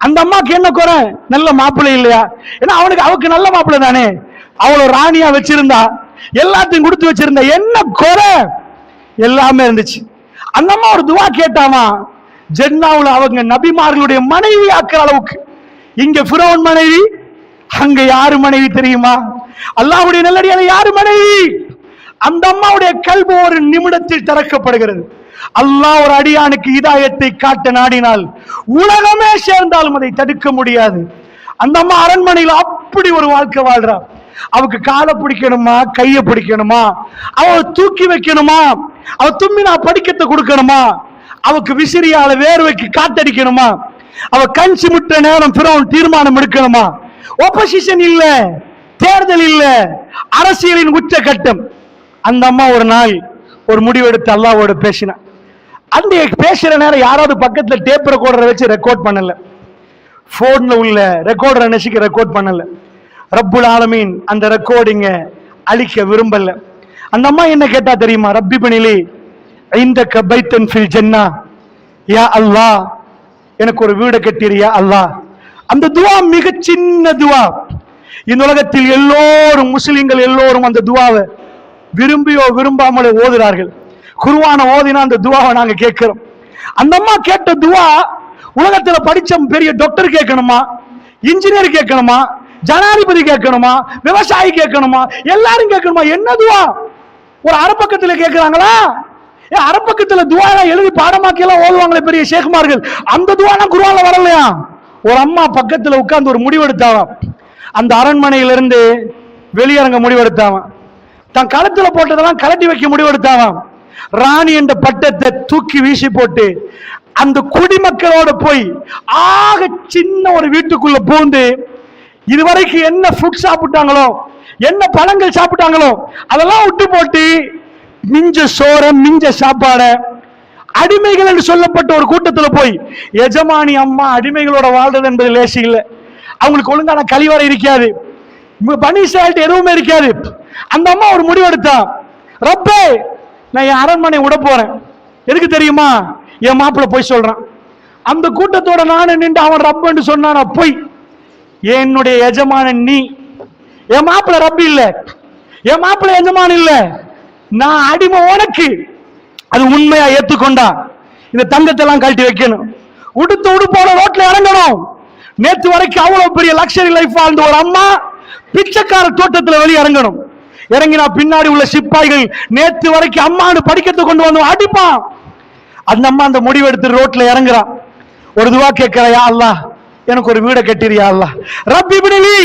அந்த அம்மாக்கு என்ன குறை? நல்ல மாப்பிள்ளை இல்லையா? ஏன்னா அவளுக்கு நல்ல மாப்பிள்ளை தானே, அவளை ராணியா வச்சிருந்தா, எல்லாத்தையும் கொடுத்து வச்சிருந்தா, என்ன குறை? எல்லாமே இருந்துச்சு. அந்த அம்மா ஒரு துவா கேட்டாமா, ஜென்னாவுல அவங்க நபிமார்களுடைய மனைவி ஆக்குற அளவுக்கு. இங்க ஃபிரௌன் மனைவி, அங்க யாரு மனைவி தெரியுமா? அல்லாஹ்வுடைய நல்லடியார் யாரு மனைவி? அந்த அம்மாவுடைய கல்வி ஒரு நிமிடத்தில் திறக்கப்படுகிறது. அல்லாஹ் ஒரு அடியானுக்கு இதாயத்தை காட்ட நாடினால் உலகமே சேர்ந்தாலும் அதை தடுக்க முடியாது. அந்த அம்மா அரண்மனையில் அப்படி ஒரு வாழ்க்கை வாழ்றா. அவக்கு காலை பிடிக்கணுமா, கையை பிடிக்கணுமா, அவ தூக்கி வைக்கணுமா, அவ தும்மினா படிக்கத்தை கொடுக்கணுமா, அவக்கு விசிறியால வேர்வைக்கு காத்தடிக்கணுமா, அவ கண் சிமிட்ட நேரம் ஃபிரௌன் தீர்மானம் எடுக்கணுமா. ஒப்போசிஷன் இல்ல, தேர்தல் இல்ல, அரசியலின் உச்ச கட்டம். அந்த அம்மா ஒரு நாள் ஒரு முடிவெடுத்து அல்லாஹ்வோட பேசினா. அந்த பேசுற நேரம் யாராவது பக்கத்துல டேப் ரெக்கார்டரை வச்சு ரெக்கார்ட் பண்ணல, போன்ல உள்ள ரெக்கார்டரை நெசிக்க ரெக்கார்ட் பண்ணல. ரப்புல் ஆலமீன் அந்த ரெக்கார்டிங்க அழிக்க விரும்பல. அந்த அம்மா என்ன கேட்டா தெரியுமா? ரப்பி பனிலி ஐந்தக பைத்தன் ஃபில் ஜன்னா, யா அல்லாஹ் எனக்கு ஒரு வீடு கட்டிரியா அல்லாஹ். அந்த துவா மிக சின்ன துவா. இந்த உலகத்தில் எல்லோரும், முஸ்லிம்கள் எல்லோரும் அந்த துவாவை விரும்பியோ விரும்பாமலே ஓதுறார்கள். குர்ஆன ஓதினா அந்த துவாவை நாங்க கேட்கிறோம். அந்த அம்மா கேட்ட துவா உலகத்துல படிச்ச பெரிய டாக்டர் கேட்கணுமா, இன்ஜினியர் கேட்கணுமா, ஜனாதிபதி கேட்கணுமா, விவசாயி கேட்கணுமா, எல்லாரும் கேட்கணுமா? என்ன துவா? ஒரு அரைப்பக்கத்துல கேட்கிறாங்களா? அரைப்பக்கத்துல துவா எழுதி பாடமாக்கி எல்லாம் ஓதுவாங்களே பெரிய ஷேக்மார்கள், அந்த துவா குர்ஆன்ல வரலையா? ஒரு அம்மா பக்கத்துல உட்கார்ந்து ஒரு முடிவெடுத்தாவாம். அந்த அரண்மனையிலிருந்து வெளியரங்க முடிவெடுத்தாவாம். தன் களத்துல போட்டதெல்லாம் கலட்டி வைக்க முடிவெடுத்தாவாம். ராணி என்ற பட்டத்தை தூக்கி வீசி போட்டு அந்த குடிமக்களோட போய் ஆக சின்ன ஒரு வீட்டுக்குள்ள பூந்து இதுவரைக்கும் என்ன ஃபுட் சாப்பிட்டாங்களோ, என்ன பழங்கள் சாப்பிட்டாங்களோ அதெல்லாம் விட்டு போட்டு மிஞ்ச சோற மிஞ்ச சாப்பாட அடிமைகள் என்று சொல்லப்பட்ட ஒரு கூட்டத்தில் போய், எஜமானி அம்மா அடிமைகளோட வாழ்றது என்பது லேசி இல்லை. அவங்களுக்கு ஒழுங்கான கழிவறை இருக்காது, பனி சால்ட் எதுவுமே இருக்காது. அந்த அம்மா ஒரு முடிவெடுத்தா, ரப்பே நான் என் அரண்மனை விட போறேன். எதுக்கு தெரியுமா? என் மாப்பிள்ள போய் சொல்றான். அந்த கூட்டத்தோட நானு நின்று அவன் ரப்பன்னு சொன்னானா போய். என்னுடைய எஜமானன் நீ, என் மாப்பிள்ள ரப்பி இல்ல, என் மாப்பிள்ள எஜமான் இல்ல, நான் அடிமை உனக்கு. அது உண்மையா ஏத்துக்கொண்டா இந்த தங்கத்தை எல்லாம் கழட்டி வைக்கணும், உடுத்த உடுப்போட ரோட்ல இறங்கணும். நேற்று வரைக்கும் அவ்வளவு பெரிய லக்ஸரி லைஃப் வாழ்ந்த ஒரு அம்மா பிச்சைக்கார தோட்டத்துல வெளியே இறங்கணும். இறங்கினா பின்னாடி உள்ள சிப்பாய்கள் நேற்று வரைக்கும் அம்மானு படிக்கத்தை கொண்டு வந்து அடிப்பான். அந்த அம்மா அந்த முடிவு எடுத்து ரோட்ல இறங்குறான். ஒரு துவா கேட்கிறா, யா அல்லாஹ் எனக்கு ஒரு வீடை கட்டிரியா அல்லாஹ். ரப்பி பினிலி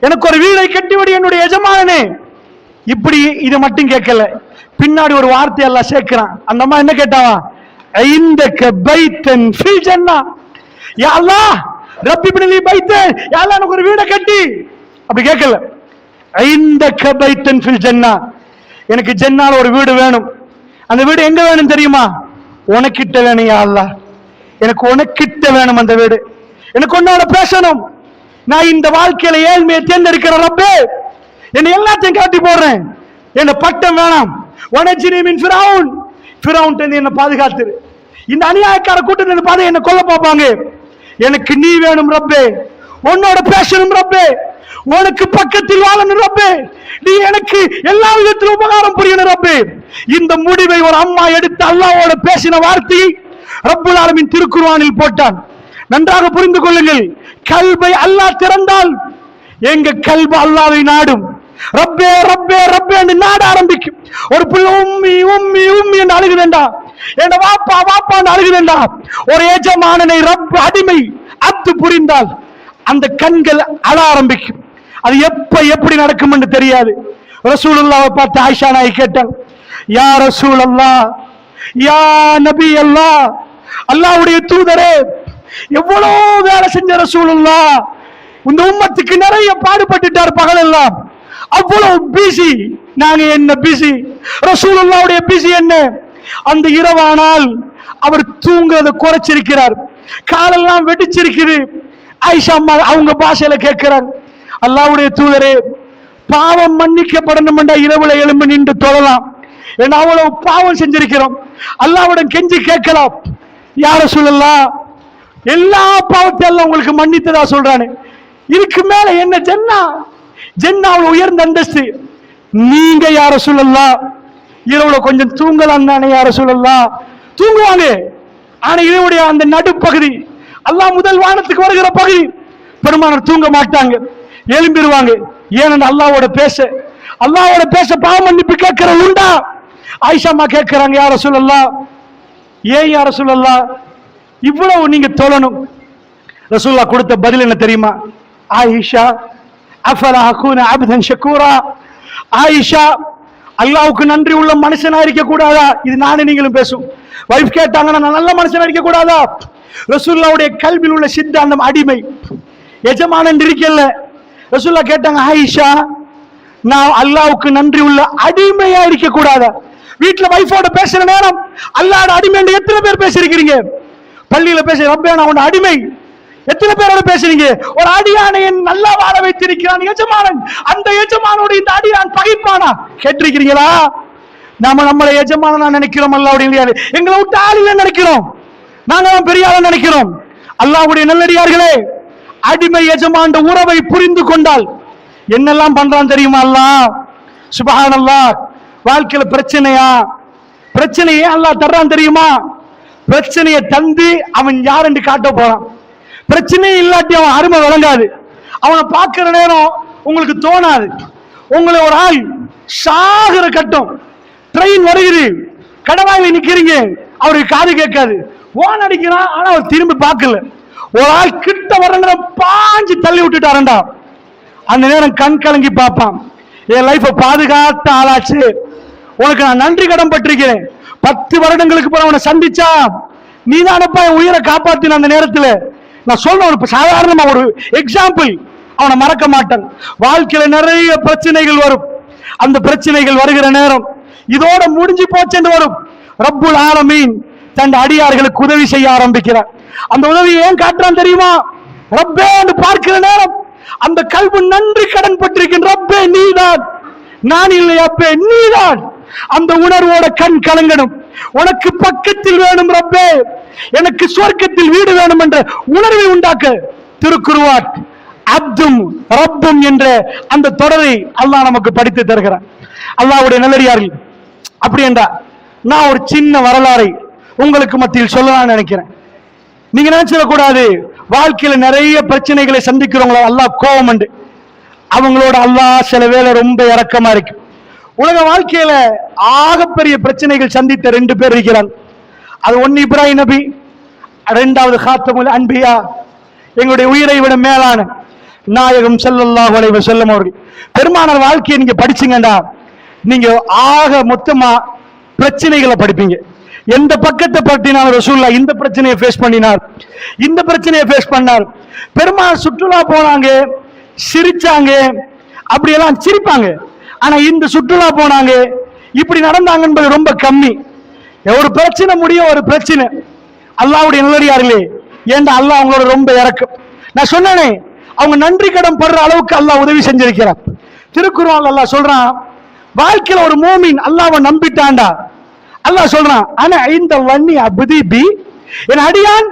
எனக்கு ஒரு வீடை கட்டிவிடு என்னுடைய எஜமானனே. இப்படி இது மட்டும் கேட்கல, பின்னாடி ஒரு வார்த்தை எல்லாம் சேர்க்கிறான். அந்த அம்மா என்ன கேட்டாவா? ஐந்தக பைத்தன் ஃபில் ஜன்னா, யா அல்லாஹ் ரப்பி பினிலி பைத்தன், யா அல்லாஹ் எனக்கு ஒரு வீடை கட்டி. அப்படி கேட்கல, ஐந்தக பைத்தன் ஃபில் ஜன்னா, எனக்கு ஜன்னால ஒரு வீடு வேணும். அந்த வீடு எங்க வேணும் தெரியுமா? உனக்கிட்ட வேணும் யா அல்லாஹ், எனக்கு உனக்கிட்ட வேணும் அந்த வீடு. எனக்கு உன்னோட பேசணும். நான் இந்த வாழ்க்கையில ஏழ்மையை தேர்ந்தெடுக்கிறேன் ரப்பே, என்ன எல்லாத்தையும் காட்டி போடுறேன். என்ன பட்டம் வேணாம், வனஜினி மின் ஃபிரௌன், ஃபிரௌன் என்ன பாதுகாத்துரு. இந்த அநியாயக்கார கூட்டத்தை பார்த்து என்ன கொல்ல பார்ப்பாங்க. எனக்கு நீ வேணும் ரப்பே, உன்னோட பேசணும் ரப்பே, உனக்கு பக்கத்தில் வாழணும் ரப்பே, நீ எனக்கு எல்லா விதத்திலும் உபகாரம் புரியணும் ரப்பே. இந்த முடிவை ஒரு அம்மா எடுத்து அல்லாஹ்வோட பேசின வார்த்தையை ரப்புல் ஆலமீன் திருக்குர்ஆனில் போட்டான். நன்றாக புரிந்து கொள்ளுங்கள். கல்பை அல்லாஹ் திறந்தால் எங்க கல்பு அல்லாஹ்வை நாடும். ரப்பே ரப்பே ரப்பே என்று நாட ஆரம்பிக்கும். ஒரு பிள்ளை உம்மி உம்மி உம்மி என்று அழுகுதேண்டா, என் வாப்பா வாப்பா என்று அழுகுதேண்டா. ஒரு எஜமானனை ரப் அடிமை அத்து புரிந்தால் அந்த கண்கள் அழ ஆரம்பிக்கும். அது எப்படி நடக்கும் என்று தெரியாது. ரசூலுல்லாஹ்வை பார்த்து ஆயிஷா நாயகி கேட்டாங்க, யா ரசூலல்லாஹ், யா நபி அல்லாஹ், அல்லாஹ்வுடைய தூதரே, எவ்வளவு வேலை செஞ்ச ரசூலுல்லாஹ், இந்த உம்மத்துக்கு நிறைய பாடுபட்டுட்டார் பகல் எல்லாம், அவ்வளவு பிஸி. நாங்க என்ன பிஸி? ரசூலுல்லாஹ்வுடைய பிஸி என்ன? அந்த இரவானால் அவர் தூங்குறதை குறைச்சிருக்கிறார், காலெல்லாம் வெடிச்சிருக்குது. ஆயிஷா அம்மா அவங்க பாஷையில கேட்கிறார், அல்லாஹ்வுடைய தூதரே பாவம் மன்னிக்கப்படணும் என்றா இரவுல எழும்பி நின்று தொழலாம். ஏன்னா அவ்வளவு பாவம் செஞ்சிருக்கிறோம். அல்லாஹ்விடம் கெஞ்சி கேட்கலாம், யா ரசூலல்லாஹ் எல்லா பாவத்தையும் எல்லாம் உங்களுக்கு மன்னித்ததா சொல்றானே, இதுக்கு மேல என்ன ஜன்னா? ஜன்னாவுல உயர்ந்த அந்தஸ்து. நீங்க யா ரசூலல்லாஹ் இரவுல கொஞ்சம் தூங்கலாம் தானே யா ரசூலல்லாஹ்? தூங்குவாங்க. ஆனா இதனுடைய அந்த நடுப்பகுதி, அல்லாஹ் முதல் வானத்துக்கு வருகிற பகுதி, பெருமானார் தூங்க மாட்டாங்க, எழும்பிடுவாங்க. ஏனென்று அல்லாஹ்வோட பேச பாவ மன்னிப்பு கேட்கிற உண்டா? ஆயிஷாமா கேட்கிறாங்க, யா ரசூலல்லாஹ் ஏன் யா ரசூலல்லாஹ் இவ்வளவு நீங்க தொழணும்? ரசூலுல்லாஹ் கொடுத்த பதில் என்ன தெரியுமா? ஆயிஷா அஃபலா அகூன அப்தன் ஷக்கூரா, ஆயிஷா அல்லாஹ்வுக்கு நன்றி உள்ள மனுஷனா இருக்க கூடாதா? இது நானே நீங்களும் பேசும். வைஃப் கேட்டாங்கன்னா நான் நல்ல மனுஷனா இருக்க கூடாதா? ரசூலுல்லாஹ்வுடைய கல்வியில் உள்ள சித்தாந்தம் அடிமை எஜமானன் இருக்கல. ரசூலுல்லாஹ் கேட்டாங்க, ஆயிஷா நான் அல்லாஹ்வுக்கு நன்றி உள்ள அடிமையா இருக்க கூடாதா? வீட்டுல வைஃபோட பேசுற நேரம் அல்லாஹ்வோட அடிமை எத்தனை பேர் பேசிருக்கீங்க? பள்ளியில பேச ரப்பே நான் உன் அடிமை எத்தனை பேரோட பேசுறீங்க? ஒரு அடியானை நல்லா வாழ வைத்திருக்கிறான் எஜமானன், அந்த எஜமானோட இந்த அடியான் பகைப்பானா கேட்டிருக்கிறீங்களா? நாம நம்மளை எஜமானனா நினைக்கிறோம், அல்லாஹ்வுடைய எங்களை விட்டு ஆளில நினைக்கிறோம், நாங்க பெரிய ஆள நினைக்கிறோம். அல்லாஹ்வுடைய நல்லடியார்களே, அடிமை எஜமான உறவை புரிந்து கொண்டால் என்னெல்லாம் பண்றான் தெரியுமா? அல்லாஹ் சுப்ஹானல்லாஹ். வாழ்க்கையில பிரச்சனையே அல்லாஹ் தர்றான் தெரியுமா? பிரச்சனையை தந்து அவன் யார் என்று காட்ட போறான். பிரச்சனையே இல்லாட்டி அவன் அருமை விளங்காது. அவனை பார்க்கிற நேரம் உங்களுக்கு தோணாது. உங்களை ஒரு ஆள் சாகுற கட்டம், ட்ரெயின் வருகிறது, கடவாயில நிக்கிறீங்க, அவருக்கு காது கேட்காது, ஓன் அடிக்கிறான், ஆனா அவர் திரும்பி பார்க்கல. ஒரு ஆள் கிட்ட வர நேரம் பாஞ்சு தள்ளி விட்டுட்டாரண்டா, அந்த நேரம் கண் கலங்கி பார்ப்பான், என் லைஃபை பாதுகாத்த ஆளாச்சு, உனக்கு நான் நன்றி கடன் பட்டிருக்கிறேன். 10 வருடங்களுக்கு பிறகு அவனை சந்திச்சா நீ தானப்பா என் உயிரை காப்பாத்தின. அந்த நேரத்தில் நான் சொல்ற ஒரு சாதாரணமா ஒரு எக்ஸாம்பிள், அவனை மறக்க மாட்டான். வாழ்க்கையில நிறைய பிரச்சனைகள் வரும். அந்த பிரச்சனைகள் வருகிற நேரம் இதோட முடிஞ்சு போச்சு வரும். ரப்புல் ஆலமீன் தன் அடியார்களுக்கு உதவி செய்ய ஆரம்பிக்கிறார். அந்த உதவியை ஏன் காட்டுறான் தெரியுமா? ரப்பே என்று பார்க்கிற நேரம் அந்த கல்வி நன்றி கடன் பட்டிருக்கின்ற ரப்பே நீதான், நான் இல்லை அப்பே நீதான். அந்த உணர்வோட கண் கலங்கணும். உனக்கு பக்கத்தில் வேணும் ரப்பே, எனக்கு சொர்க்கத்தில் வீடு வேணும் என்ற உணர்வை உண்டாக்க திருக்குர்ஆன் அப்தும் ரப்பும் என்ற அந்த தொடரை அல்லாஹ் நமக்கு படித்து தருகிறான். அல்லாஹ்வுடைய நல்லடியார்கள், அப்படி என்றா நான் ஒரு சின்ன வரலாறை உங்களுக்கு மத்தியில் சொல்லலாம்னு நினைக்கிறேன். நீங்க நினைச்சிடக்கூடாது வாழ்க்கையில நிறைய பிரச்சனைகளை சந்திக்கிறவங்கள அல்லாஹ் கோபம் உண்டு, அவங்களோட அல்லாஹ் சில வேளை ரொம்ப இரக்கமா இருக்கு. உலக வாழ்க்கையில ஆகப்பெரிய பிரச்சனைகள் சந்தித்த 2 பேர் இருக்கிறாங்க. அது ஒன்னு இப்ராஹிம் நபி, 2வது காத்தமுல் அன்பியா, எங்களுடைய உயிரை விட மேலான நாயகம் ஸல்லல்லாஹு அலைஹி வஸல்லம் அவர்கள். பெருமானார் வாழ்க்கையை நீங்க படிச்சீங்கடா, நீங்க ஆக மொத்தமா பிரச்சனைகளை படிப்பீங்க. எந்த பக்கத்தை பற்றினாலும் ரசூலுல்லாஹ் இந்த பிரச்சனையை ஃபேஸ் பண்ணினார், இந்த பிரச்சனையை ஃபேஸ் பண்ணார். பெருமானார் சுற்றுலா போனாங்க, சிரிச்சாங்க, அப்படியெல்லாம் சிரிப்பாங்க. ஆனா இந்த சுற்றுலா போனாங்க, இப்படி நடந்தாங்க என்பது ரொம்ப கம்மி. ஒரு பிரச்சனை முடியும், ஒரு பிரச்சனை. அல்லாஹ்வுடைய நல்லடியார்களே, ஏன்டா அல்லாஹ் அவங்களோட ரொம்ப இறக்கம். நான் சொன்னேனே, அவங்க நன்றி கடன் படுற அளவுக்கு அல்லாஹ் உதவி செஞ்சிருக்கிறார். திருக்குர்ஆன்ல அல்லாஹ் சொல்றான், வாழ்க்கையில ஒரு மூமின் அல்லாஹ்வை நம்பிட்டான்டா, அல்லாஹ் சொல்றான், ஆனா இந்த வன்னி அப்தி பி, என் அடியான்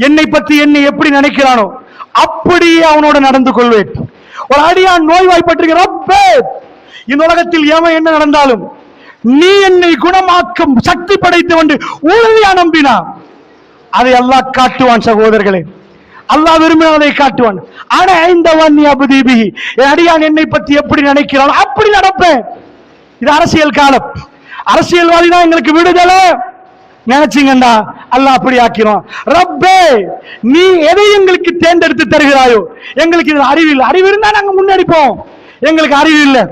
என்னை பத்தி என்னை எப்படி நினைக்கிறானோ அப்படியே அவனோட நடந்து கொள்வேன். ஒரு அடியான் நோய்வாய்ப்பட்டிருக்கிற ரப்பே, இந்த உலகத்தில் எவன் என்ன நடந்தாலும் நீ என்னை குணமாக்கும் சக்தி படைத்தவன் உறுதியா நம்பினா அதை அல்லாஹ் காட்டுவான். சகோதரர்களே, அல்லாஹ் விரும்பினதை காட்டுவான். ஆனா இந்த வன்னி அப்தி பி, என் அடியான் என்னை பத்தி எப்படி நினைக்கிறானோ அப்படி நடப்பேன். இது அரசியல் காலம், அரசியல்வாதி தான் எங்களுக்கு விடுதலை நினைச்சீங்கடா, அல்லாஹ் அப்படி ஆக்கிறோம். ரப்பே, நீ எதை எங்களுக்கு தேர்ந்தெடுத்து தருகிறாயோ, எங்களுக்கு இது அறிவு இல்லை, அறிவு இருந்தா நாங்க முன்னேறிப்போம், எங்களுக்கு அறிவு இல்லை,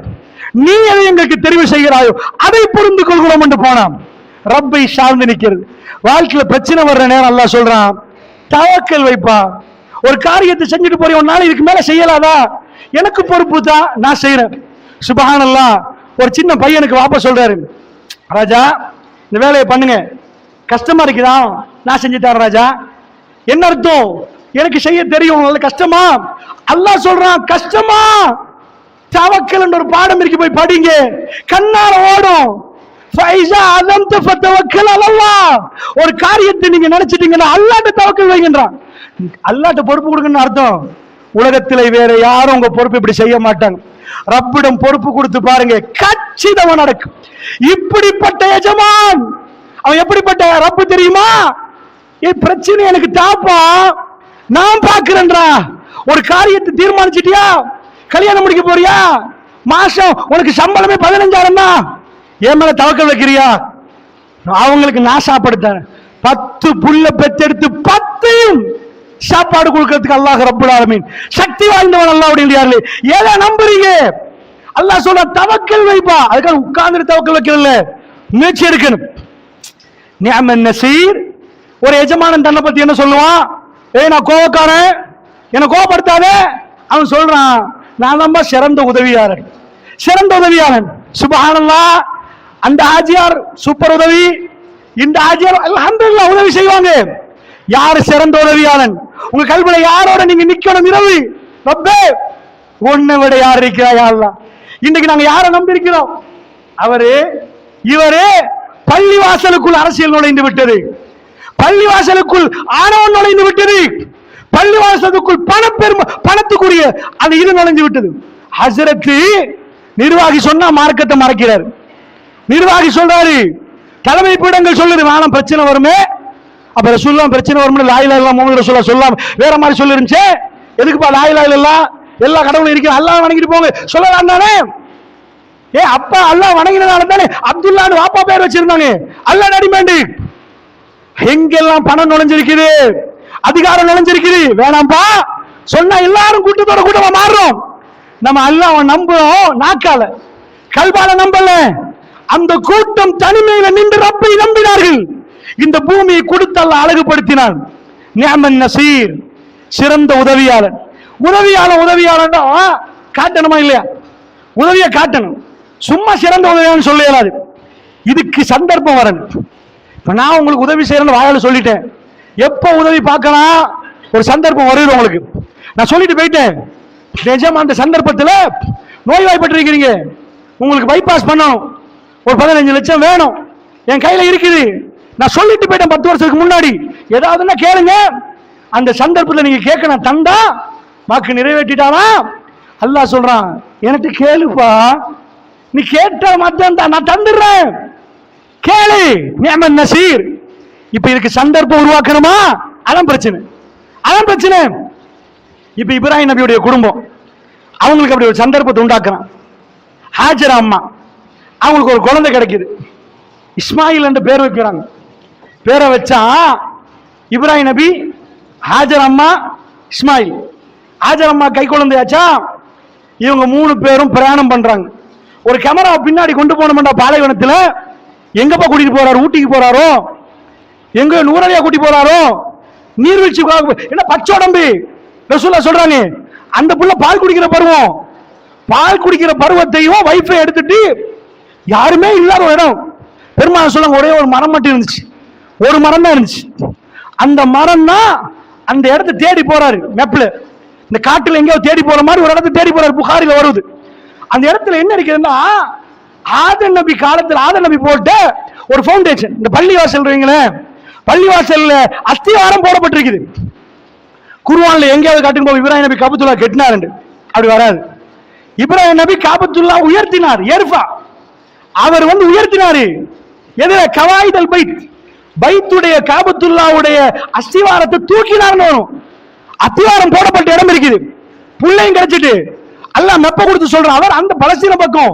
நீ எதை எங்களுக்கு தெரிவு செய்கிறாயோ அதை புரிந்து கொள்கிறோம் என்று போனான். ரப்பை சார்ந்து நிற்கிறது. வாழ்க்கையில பிரச்சனை வர்ற நேரம் அல்லாஹ் சொல்றான், தவக்கல் வைப்பா. ஒரு காரியத்தை செஞ்சுட்டு போறேன், ஒரு நாள் இதுக்கு மேல செய்யலாதா, எனக்கு பொறுப்பு தான், நான் செய்யறேன். சுப்ஹானல்லாஹ். ஒரு சின்ன பையனுக்கு வாப்பா சொல்றாரு, ராஜா இந்த வேலையை பண்ணுங்க, கஷ்டமா இருக்குதா, நான் செஞ்சு தரேன் ராஜா. என்ன அர்த்தம்? எனக்கு செய்ய தெரியும், நல்ல கஷ்டமா? அல்லாஹ் சொல்றான், கஷ்டமா தவக்கல் என்ற ஒரு பாடம் இருக்கு, போய் படிங்க, கண்ணால ஓடும். ஒரு காரியத்தை நீங்க நினைச்சிட்டீங்கன்னா அல்லாஹ்ட்ட தவக்கல் வைங்கன்றான். அல்லாஹ்ட்ட பொறுப்பு கொடுக்கணும்னு அர்த்தம். உலகத்திலே வேற யாரும் உங்க பொறுப்பு இப்படி செய்ய மாட்டாங்க. ரப்பிடம் பொறுப்பு கொடுத்து பாருங்க, கச்சிதமா நடக்கும். இப்படிப்பட்ட எஜமான் அவன் எப்படிப்பட்ட ரப்பு தெரியுமா? பிரச்சனை எனக்கு தாப்பா, நான் பாக்குறேன்றா. ஒரு காரியத்தை தீர்மானிச்சிட்டியா? கல்யாணம் முடிக்க போறியா? மாசம் உனக்கு சம்பளமே 15,000 தான். என் மேல தவக்கல் வைக்கிறியா? அவங்களுக்கு நான் சாப்பாடு தரேன். 10 புள்ள பெத்தெடுத்து 10 சாப்பாடு கொடுக்கிறதுக்கு அல்லாஹ் ரப்புல் ஆலமீன் சக்தி வாய்ந்தவன். அல்லாஹ்வுடைய எதை நம்புறீங்க? அல்லாஹ் சொல்ற தவக்கல் வைப்பா. அதுக்காக உட்கார்ந்து தவக்கல் வைக்கல, முயற்சி எடுக்கணும். நிஅமன் நசீர். ஒரு எஜமானன் தன்னை பத்தி என்ன சொல்லுவான்? நான் கோவக்காரன், என்ன கோவப்படுத்தாத. அவன் சொல்றான், நான் தான் சிறந்த உதவியாளன், சிறந்த உதவியாளன். சுப்ஹானல்லாஹ். அந்த ஆஜியார் சூப்பர் உதவி, இந்த ஆஜியார் அல்ஹம்துலில்லாஹ் உதவி செய்வாங்க. யாரு சிறந்த உதவியாளன்? உங்க கல்வியில யாரோட நீங்க நிக்கணும் இரவு? ரப்பே, உன்னை விட யார் இருக்கிறா யா அல்லாஹ்? இன்னைக்கு நாங்க யாரை நம்பி இருக்கிறோம்? அவரு இவரு பள்ளிவாசலுக்குள் அரசியல் நுழைந்து விட்டது, பள்ளிவாசலுக்குள் ஆணவம் நுழைந்து விட்டது, பள்ளிவாசலுக்குள் பணத்துக்குரிய அந்த இது நுழைஞ்சு விட்டது. ஹசரத்து நிர்வாகி சொன்னா மார்க்கத்தை மறைக்கிறார். நிர்வாகி சொல்றாரு, தலைமை பீடங்கள் சொல்லுது வேணாம் பிரச்சனை வருமே. அப்ப ரசூலுல்லாஹ் பிரச்சனை வரும்னு லா இலாஹ இல்லல்லாஹ் முஹம்மது ரசூலுல்லாஹ் சொல்லாம வேற மாதிரி சொல்லிருந்துச்சு. எதுக்குப்பா லா இலாஹ இல்லல்லாஹ், எல்லா கடவுளும் இருக்கு, அல்லாஹ் வணங்கிட்டு போங்க சொல்லலாம் தானே? அப்பா அல்லாஹ் வணங்கினதால தானே அப்துல்லாஹ்னு வாப்பா பேர் வச்சிருந்தாங்க. அல்லாஹ் அடிமேண்டு. எங்கெல்லாம் பணம் நுழைஞ்சிருக்குது, அதிகாரம் நுழைஞ்சிருக்குது, வேணாம்பா சொன்னா எல்லாரும் கூட்டத்தோட கூட்டமா மாறுறோம். நம்ம அல்லாஹ்வை நம்புறோம் நாக்கால, கல்பால நம்பல. அந்த கூட்டம் தனிமையில நின்று ரப்பை நம்பினார்கள். இந்த பூமியை கொடுத்து அல்லாஹ் அழகுபடுத்தினான். நிஅமன் நசீர், சிறந்த உதவியாளன். உதவியாளன் காட்டணுமா இல்லையா? உதவியை காட்டணும். சும்மா சிறந்த உதவியாளன் சொல்ல இயலாது. இதுக்கு சந்தர்ப்பம் வரணும். இப்ப நான் உங்களுக்கு உதவி செய்யறேன்னு வாயால சொல்லிட்டேன். எப்ப உதவி பார்க்கலாம்? ஒரு சந்தர்ப்பம் வருது உங்களுக்கு. நான் சொல்லிட்டு போயிட்டேன். நிஜமா அந்த சந்தர்ப்பத்தில் நோய்வாய்ப்பட்டிருக்கிறீங்க, உங்களுக்கு பைபாஸ் பண்ணணும், ஒரு 15 லட்சம் வேணும், என் கையில இருக்குது. நான் சொல்லிட்டு போயிட்டேன் 10 வருஷத்துக்கு முன்னாடி. ஏதாவதுன்னா கேளுங்க. அந்த சந்தர்ப்பத்தில் நீங்க கேட்கணும், தந்தா வாக்கு நிறைவேற்றிட்டானா? அல்லாஹ் சொல்றான், எனக்கு கேளுப்பா, நீ கேட்ட மட்டும் தான் நான் தந்துடுறேன், கேளு. நிஅமன் நசீர். இப்ப இதுக்கு சந்தர்ப்பம் உருவாக்கணுமா? அதான் பிரச்சனை, அதான் பிரச்சனை. இப்ப இப்ராஹிம் நபியுடைய குடும்பம் அவங்களுக்கு அப்படி ஒரு சந்தர்ப்பத்தை உண்டாக்குறான். ஹாஜரா அம்மா அவங்களுக்கு ஒரு குழந்தை கிடைக்குது, இஸ்மாயில் என்று பேர் வைக்கிறாங்க. பேரை வச்சா இப்ராஹிம் நபி, ஹாஜர் அம்மா, இஸ்மாயில். ஹாஜர் அம்மா கை குழந்தையாச்சா. இவங்க 3 பேரும் பிரயாணம் பண்றாங்க. ஒரு கேமரா பின்னாடி கொண்டு போனோம்டா பாலைவனத்தில். எங்கப்பா கூட்டிட்டு போறாரு? ஊட்டிக்கு போறாரோ, எங்க நூறடியா கூட்டி போறாரோ, நீர்வீழ்ச்சி. என்ன பச்சை உடம்பு? ரசூலுல்லாஹ் சொல்றாங்க, அந்த புள்ள பால் குடிக்கிற பருவம். பால் குடிக்கிற பருவத்தையும் வைஃபை எடுத்துட்டு யாருமே இல்லாத ஒரு இடம். பெருமாள் சொல்லுங்க, ஒரே ஒரு மரம் மட்டும் இருந்துச்சு, ஒரு மரம் தான் இருந்துச்சு. அந்த மரம் தான் அந்த இடத்தை தேடி போறாரு. மெப்ல இந்த காட்டுல எங்கேயோ தேடி போற மாதிரி ஒரு இடத்தை தேடி போறாரு. புகாரில வருது. அந்த இடத்துல என்ன இருக்குதுன்னா, ஆதம் நபி காலத்தில் ஆதம் நபி போட்ட ஒரு ஃபவுண்டேஷன். இந்த பள்ளிவாசல் பள்ளிவாசல்ல அஸ்திவாரம் போடப்பட்டிருக்குது. குர்ஆன்ல எங்கேயாவது காட்டுங்க போய் இப்ராஹிம் நபி காபத்துல்லா கட்டினார், அப்படி வராது. இப்ராஹிம் நபி காபத்துல்லா உயர்த்தினார். ஏர்ஃபா அவர் உயர்த்தினாரு. எதுல? கவாயிதல் பைத், பைத்துடைய காபத்துல்லாவுடைய அஸ்திவாரத்தை தூக்கினார்னு வரும். அஸ்திவாரம் போடப்பட்ட இடம் இருக்குது. புள்ளையும் கிடைச்சிட்டு அல்லாஹ் மெப்ப கொடுத்து சொல்றான். அவர் அந்த பலஸ்தீன பக்கம்,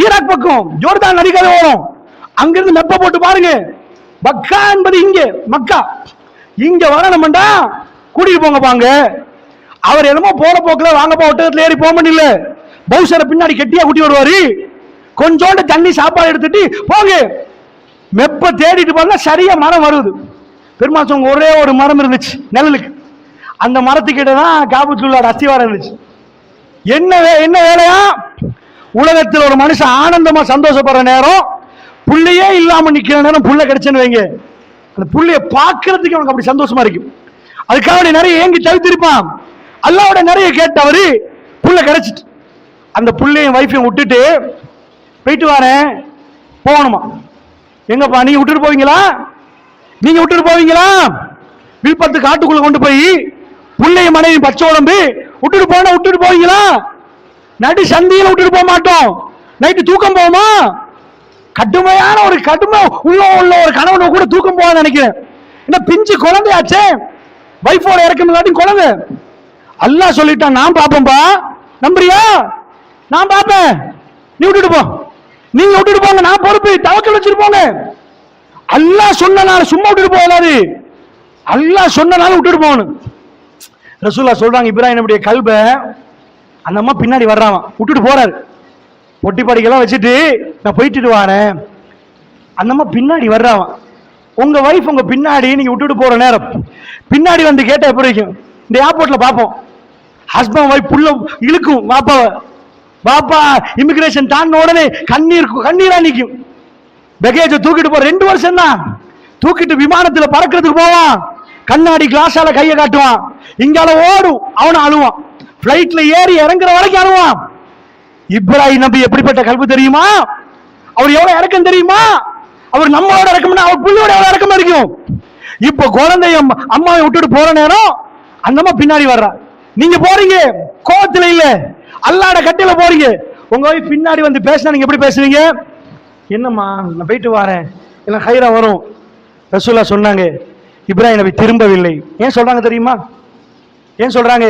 ஈராக் பக்கம், ஜோர்தான் நதிக்கரை வரும். அங்கிருந்து மெப்ப போட்டு பாருங்க. மக்கா என்பது இங்கே, மக்கா இங்க வரணும்டா கூட்டிட்டு போங்க பாங்க. அவர் என்னமோ போற போக்குல வாங்கப்பா ஒட்டகத்துல ஏறி போக முடியல, பௌசரை பின்னாடி கெட்டியா கூட்டி வருவாரு. கொஞ்சோண்டு தண்ணி சாப்பாடு எடுத்துட்டு போங்க. மெப்ப தேடிட்டு போனா சரியா மரம் வருது. பெருமாள் ஒரே ஒரு மரம் இருந்துச்சு நிழலுக்கு. அந்த மரத்துக்கிட்ட தான் காபத்துல்லாஹ் அஸ்திவாரம் இருந்துச்சு. என்ன வேலையா? உலகத்தில் ஒரு மனுஷன் ஆனந்தமா சந்தோஷப்படுற நேரம், புள்ளையே இல்லாம நிக்கிற நேரம் புள்ள கிடைச்சுன்னு வைங்க, அந்த புள்ளைய பார்க்கறதுக்கு அவனுக்கு அப்படி சந்தோஷமா இருக்கும். அதுக்காக நிறைய ஏங்கி தவித்திருப்பான். அல்லாஹ்வோட நிறைய கேட்டவரு புள்ள கிடைச்சிட்டு அந்த புள்ளையும் வைஃபையும் விட்டுட்டு போயிட்டு வரேன் போகணுமா. எங்கப்பா நீங்க விட்டுட்டு போவீங்களா? நீங்க விட்டுட்டு போவீங்களா? வில்பத்து காட்டுக்குள்ள கொண்டு போய் புள்ளைய மனைவி பச்சை உடம்பு விட்டுட்டு போனா விட்டுட்டு போவீங்களா? நடு சந்தியில விட்டுட்டு போக மாட்டோம். நைட்டு தூக்கம் போகுமா? கடுமையான ஒரு உள்ள ஒரு கணவனை கூட தூக்கம் போக நினைக்கிறேன். என்ன பிஞ்சு குழந்தையாச்சே, வைஃபோட இறக்கம் இல்லாட்டி குழந்தை. அல்லாஹ் சொல்லிட்டான், நான் பாப்பேன்பா, நம்புறியா? நான் பாப்பேன், நீ விட்டுட்டு போ, நீங்க விட்டுட்டு போங்க, நான் பொறுப்பு, தவக்கல் வச்சுட்டு போங்க. அல்லாஹ் சொன்னனால சும்மா விட்டுட்டு போகாது, அல்லாஹ் சொன்னனால விட்டுட்டு போகணும். ரசூலுல்லாஹ் சொல்றாங்க, இப்ராஹிம் நபியுடைய கல்பை அந்த அம்மா பின்னாடி வர்றாங்க, விட்டுட்டு போறாரு. பொட்டி படிக்கெல்லாம் வச்சுட்டு நான் போயிட்டு வரேன். அந்த அம்மா பின்னாடி வர்றாங்க. உங்க வைஃப் உங்க பின்னாடி நீங்க விட்டுட்டு போற நேரம் பின்னாடி வந்து கேட்ட எப்படி இருக்கும்? இந்த ஏர்போர்ட்ல பார்ப்போம், ஹஸ்பண்ட் வைஃப் புள்ள இழுக்கும் பாப்பாவை, பாப்பா இமிகிரேஷன் தாண்டின உடனே கண்ணீரா நிற்கும். பேகேஜை தூக்கிட்டு போற 2 வருஷம் தான் தூக்கிட்டு விமானத்துல பறக்கிறதுக்கு போவான், கண்ணாடி கிளாஸால கையை காட்டுவான், இங்கால ஓடும், அவனும் அழுவான், பிளைட்ல ஏறி இறங்குற வரைக்கும் அழுவான். இப்ராஹிம் நபி எப்படிப்பட்ட கல்வி தெரியுமா? அவர் எவ்வளவு இறக்கம் தெரியுமா? அவர் நம்மளோட இறக்கம்னா அவர் புள்ளியோட எவ்வளவு இறக்கமா இருக்கும். இப்ப குழந்தைய அம்மாவை விட்டுட்டு போற நேரம் அந்த அம்மா பின்னாடி வர்றா. நீங்க போறீங்க கோவத்துல இல்ல, அல்லாட கட்டில போறீங்க. உங்க வைஃப் பின்னாடி வந்து பேசினா நீங்க எப்படி பேசுவீங்க? என்னம்மா நான் போயிட்டு வரேன், இல்ல ஹைரா வரும். ரசூலுல்லாஹ் சொன்னாங்க, இப்ராஹிம் நபி திரும்பவில்லை. ஏன் சொல்றாங்க தெரியுமா? ஏன் சொல்றாங்க?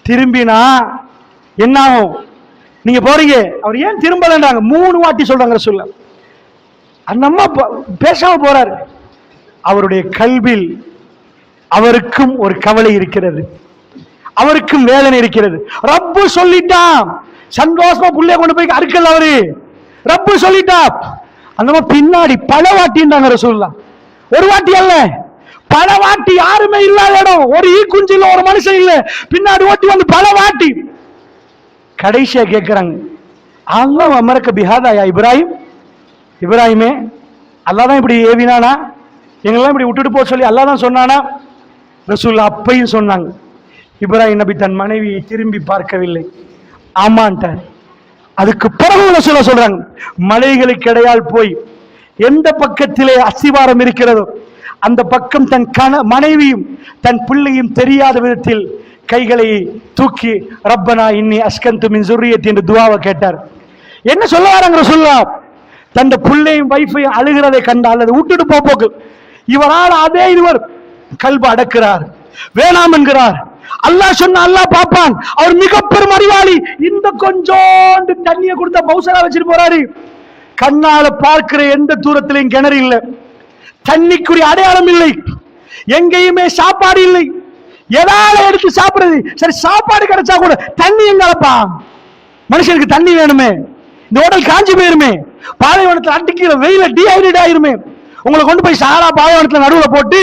திரும்பினா என்ன ஆகும்? நீங்க போறீங்க, அவர் ஏன் திரும்பலன்றாங்க 3 வாட்டி சொல்றாங்க ரசூலுல்லாஹ். அந்த அம்மா பேசாம போறாரு. அவருடைய கல்வில் அவருக்கும் ஒரு கவலை இருக்கிறது, அவருக்கும் வேதனை இருக்கிறது. ரப்பு சொல்லிட்டான், சந்தோஷமா புள்ளைய கொண்டு போய் அறுக்கல அவரு, ரப்பு சொல்லிட்டா. அந்த அம்மா பின்னாடி பல வாட்டின்றாங்க ரசூலுல்லாஹ். ஒரு வாட்டி அல்ல, பல வாட்டி. யாருமே இல்லாத இடம், ஒரு ஈ குஞ்சு இல்ல, ஒரு மனுஷன் இல்ல, பின்னாடி ஓட்டி வந்து பல வாட்டி. கடைசியா கேட்கிறாங்க, அல்லாஹ் அமரக்க பிஹாதா இப்ராஹிம், இப்ராஹிமே அல்லாஹ் தான் இப்படி ஏவினானா, எங்கெல்லாம் இப்படி விட்டுட்டு போக சொல்லி அல்லாஹ் தான் சொன்னானா? ரசூலுல்லாஹ் அப்பையும் சொன்னாங்க. இப்ராஹிம் நபி தன் மனைவியை திரும்பி பார்க்கவில்லை, ஆமான்ட்டார். அதுக்கு பிறகு ரசூலுல்லாஹ் சொல்றாங்க, மலைகளுக்கு இடையால் போய் எந்த பக்கத்திலே அஸ்திவாரம் இருக்கிறதோ அந்த பக்கம் தன் மனைவியும் தன் பிள்ளையும் தெரியாத விதத்தில் கைகளை தூக்கி ரப்பனா இன்னி அஸ்கந்து மின் ஸுர்ரியத்தி என்று துஆவை கேட்டார். என்ன சொல்ல வராங்க ரசூலுல்லாஹ்? தன் பிள்ளையும் வைஃபையும் அழுகிறதை கண்டால் அல்லது விட்டுட்டு போக்கு இவரால் அதே இருவர் கல்ப அடக்கிறார், வேணாம் என்கிறார். அல்லாஹ் சொன்ன அல்லாஹ் பாப்பான், அவர் மிக பெரும் அறிவாளி. இந்த கொஞ்சோண்டு தண்ணியை கொடுத்த பௌசரா வச்சுட்டு போறாரு. கண்ணால பார்க்கிற எந்த தூரத்திலையும் கிணறு இல்லை, தண்ணிக்குரிய அடையாளம் இல்லை, எங்கேயுமே சாப்பாடு இல்லை. எதால எடுத்து சாப்பிடுறது? சரி, சாப்பாடு கிடைச்சா கூட தண்ணி எங்களப்பா, மனுஷனுக்கு தண்ணி வேணுமே, இந்த உடல் காஞ்சி போயிருமே, பாலைவனத்தில் அடிக்கிற வெயில டீஹைட்ரேட் ஆயிருமே. உங்களை கொண்டு போய் சாரா பாலைவனத்தில் நடுவில் போட்டு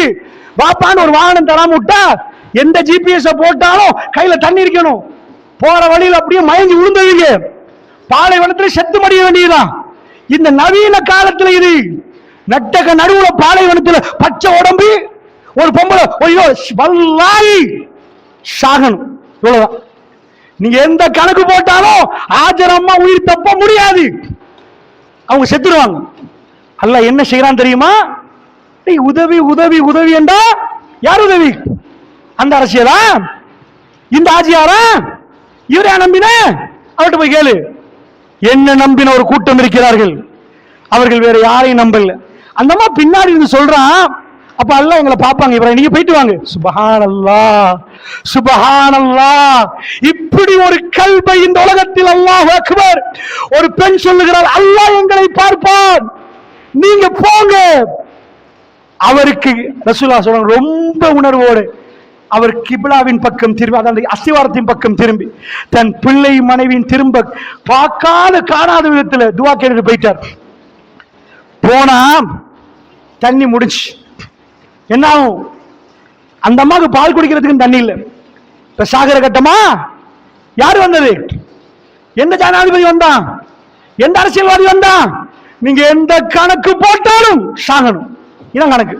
வாப்பான்னு ஒரு வாகனம் தராம விட்டா, எந்த ஜிபிஎஸ் போட்டாலும் கையில தண்ணி இருக்கணும். போற வழியில் அப்படியே மயங்கி விழுந்துவீங்க, பாலைவனத்தில் செத்து மடிய வேண்டியதுதான். இந்த நவீன காலத்துல இது நட்டக நடுவுல பாலைவனத்தில் பச்சை உடம்பு ஒரு பொம்பளை சாகணும், இவ்வளவுதான். நீங்க எந்த கணக்கு போட்டாலும் ஆஜரம்மா உயிர் தப்ப முடியாது, அவங்க செத்துருவாங்க. அல்லாஹ் என்ன செய்யறான் தெரியுமா? உதவி உதவி உதவி என்றா யார் உதவி? அந்த அரசியலா, இந்த ஆட்சியாரா, இவரே நம்பின? அவர்கிட்ட போய் கேளு. என்ன நம்பின ஒரு கூட்டம் இருக்கிறார்கள், அவர்கள் வேற யாரையும் நம்பல. அந்த அம்மா பின்னாடி இருந்து சொல்றான், அப்ப அல்லாஹ் எங்களை பார்ப்பாங்க, இவரை நீங்க போயிட்டு வாங்க. சுப்ஹானல்லாஹ் சுப்ஹானல்லாஹ். இப்படி ஒரு கல்பை இந்த உலகத்தில், அல்லாஹ் அக்பர். ஒரு பெண் சொல்லுகிறார், அல்லாஹ் எங்களை பார்ப்பான், நீங்க போங்க. அவருக்கு ரசூலுல்லாஹ் சொல்றாங்க ரொம்ப உணர்வோடு, அவர் கிப்லாவின் பக்கம் திரும்பி, அதாவது அஸ்திவாரத்தின் பக்கம் திரும்பி தன் பிள்ளை மனைவியின் திரும்ப பார்க்காத காணாத விதத்தில் துவா கேட்டு போயிட்டார். போனா தண்ணி முடிச்சு என்ன ஆகும்? அந்த அம்மாவுக்கு பால் குடிக்கிறதுக்கு தண்ணி இல்லை. இப்ப சாகர கட்டமா? யாரு வந்தது? எந்த ஜனாதிபதி வந்தான்? எந்த அரசியல்வாதி வந்தான்? நீங்க எந்த கணக்கு போட்டாலும் சாகணும், இதான் கணக்கு.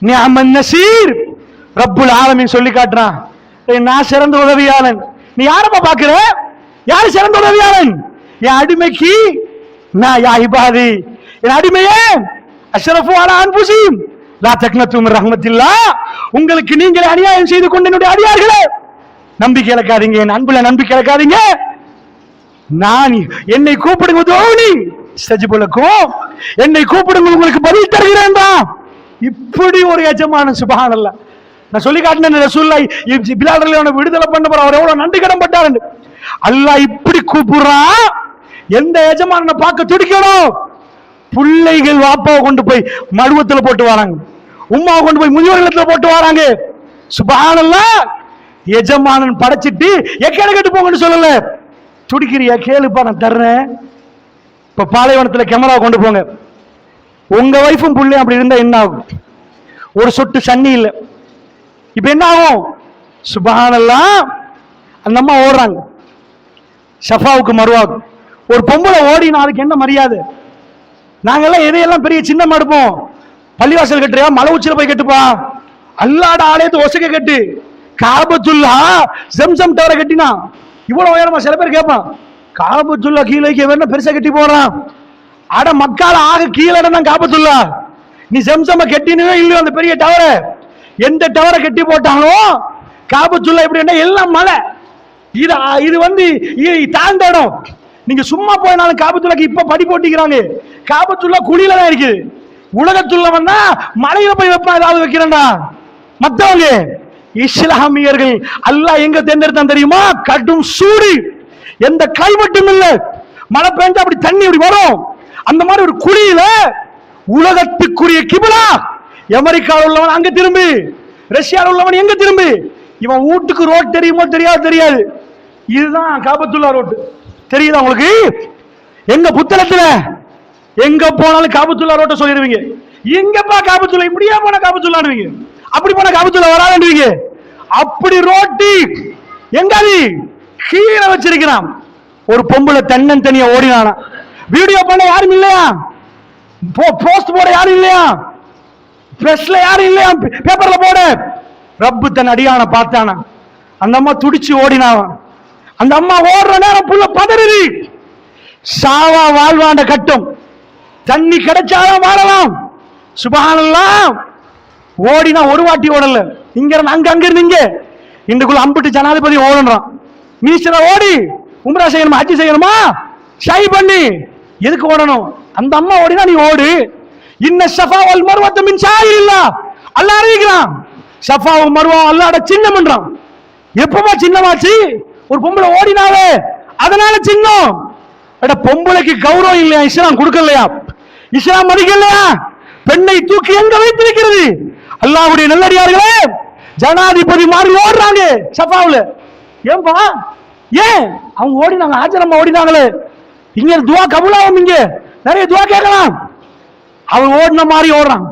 நிஅமன் நசீர், ரப்புல் ஆலமீன் சொல்லி காட்டுறான், நான் சிறந்த உதவியாளன். நீ யாரப்பா பாக்குற? யாரு சிறந்த உதவியாளன்? என் அடிமைக்கு நான் யா இபாதி, என் அடிமையே அஷ்ரஃபு அலா அன்ஃபுஸிஹிம் லா தக்னது மின் ரஹ்மத்தில்லாஹ், உங்களுக்கு நீங்களே அநியாயம் செய்து கொண்டு என்னுடைய அடியார்களே நம்பிக்கை இழக்காதீங்க, என் அன்புல நம்பிக்கை இழக்காதீங்க. நான் என்னை கூப்பிடுங்க, உதவுனி சஜிபுலக்கும், என்னை கூப்பிடுங்க உங்களுக்கு பதில் தருகிறேன் தான். இப்படி ஒரு எஜமானன் சுப்ஹானல்லாஹ். நான் சொல்லி காட்டினேன் ரசூலுல்லாஹ் பிலால் ரலியல்லாஹு விடுதலை பண்ண போற அவர் எவ்வளவு நன்றி கடன் பட்டாரு. அல்லாஹ் இப்படி கூப்பிடுறான். எந்த எஜமானனை பார்க்க துடிக்கணும்? பிள்ளைகள் வாப்பாவை கொண்டு போய் மடுவத்துல போட்டு வராங்க, உம்மாவை கொண்டு போய் முதியோர் இல்லத்துல போட்டு வராங்க. சுப்ஹானல்லாஹ். எஜமானன் படைச்சிட்டு எக்கேட கட்டு போங்கன்னு சொல்லல. துடிக்கிறியா? கேளுப்பா, நான் தர்றேன். இப்ப பாலைவனத்துல கேமரா கொண்டு போங்க, உங்க வைஃபும் புள்ளையும் அப்படி இருந்தா என்ன ஆகும்? ஒரு சொட்டு சன்னி இல்லை, இப்ப என்ன ஆகும்? சுப்ஹானல்லாஹ். அந்த அம்மா ஓடுறாங்க ஷஃபாவுக்கு மருவாவுக்கு. ஒரு பொம்பளை ஓடினா அதுக்கு என்ன மரியாதை? நாங்கெல்லாம் எதையெல்லாம் பெரிய சின்னம் எடுப்போம். பள்ளிவாசல் கட்டுறியா? மலை உச்சில போய் கட்டுப்பா. அல்லாட ஆலயத்தை ஒசக்க கட்டு. காபத்துல்லா ஜம்சம் டவரை கட்டினா இவ்வளவு உயரமா? சில பேர் கேட்பான், காபத்துல்லா கீழே வேணும் பெருசா கட்டி போறான். அட மக்கால ஆக கீழே தான் காபத்துல்லா. நீ ஜம்சம கட்டினவே இல்லையோ அந்த பெரிய டவரை, எந்த டவரை கட்டி போட்டாலும் காபத்துல்லா எப்படி எல்லாம் மலை. இது தாழ்ந்த இடம். நீங்க சும்மா போயினாலும் காபத்துல்லாக்கு இப்ப படி போட்டிக்கிறாங்க. காபத்துல்லா குழியில தான் இருக்குது. உலகத்துள்ள வந்தா மலையில போய் வைப்பான், ஏதாவது வைக்கிறேன்டா. மத்தவங்க இஸ்லாமியர்கள் அல்லாஹ் எங்க தேர்ந்தெடுத்தான் தெரியுமா? கடும் சூடு, எந்த கைவட்டும் இல்ல. மழை பெஞ்சா அப்படி தண்ணி அப்படி வரும். அந்த மாதிரி ஒரு குழியில உலகத்துக்குரிய கிபிலா. அமெரிக்காவில் உள்ளவன் அங்க திரும்பி, ரஷ்யாவில் உள்ளவன் எங்க திரும்பி. இவன் வீட்டுக்கு ரோட் தெரியுமோ தெரியாது. இதுதான் காபத்துல்லா ரோட்டு. தெரியுதா உங்களுக்கு? எங்க புத்தகத்துல எங்க போனாலும் காபத்துல்லா ரோட்டை சொல்லிடுவீங்க. எங்கப்பா காபத்துல்லா? இப்படியே போன காபத்துல்லாடுவீங்க, அப்படி போன காபத்துல்லா வராதுவீங்க. அப்படி ரோட்டி எங்க கீழே வச்சிருக்கிறான். ஒரு பொம்பளை தன்னந்தனியா ஓடினானா. வீடியோ பண்ண யாரும் இல்லையா? போஸ்ட் போட யாரும் இல்லையா? பிரஸ்ல யாரும் இல்லையா? பேப்பர்ல போட. ரப்பு தன் அடியான பார்த்தானா. அந்த அம்மா துடிச்சு ஓடினான். அந்த அம்மா ஓடுற நேரம் புள்ள பதறி. சாவா வாழ்வாண்ட கட்டும். தண்ணி கிடைச்சாதான் வாழலாம். சுப்ஹானல்லாஹ். ஓடினா ஒரு வாட்டி ஓடல. இங்க இருந்து இங்க இன்றைக்குள்ள அம்பிட்டு ஜனாதிபதி ஓடுறான். மினிஸ்டர் ஓடி உம்ரா செய்யணுமா, ஹஜ் செய்யணுமா, ஷை பண்ணி எதுக்கு ஓடணும்? அந்த அம்மா ஓடினா நீ ஓடு. இன்ன ஷஃபா வல் மர்வத மின் ஷாயிரில்லாஹ். அல்லாஹ் அறிவிக்கிறான். ஷஃபாவும் மர்வாவும் அல்லாஹ்வோட சின்னம் என்றான். எப்பமா சின்னமாச்சு? ஒரு பொம்பளை ஓடினாவே அதனால சின்னம். அட பொம்பளைக்கு கௌரவம் இல்லையா? இஸ்லாம் கொடுக்கலையா? இஸ்லாம் மதிக்கலையா? பெண்ணை தூக்கி எங்க வைத்திருக்கிறது? அல்லாஹ்வுடைய நல்லடியார்களே, ஜனாதிபதி மாதிரி ஓடுறாங்க ஷஃபாவுல. ஏன்பா? ஏன் அவங்க ஓடினாங்க? ஆஜரம்மா ஓடினாங்களே. இங்க துவா கபூலாகும். இங்க நிறைய துவா கேட்கலாம். அவன் ஓடின மாதிரி ஓடுறான்.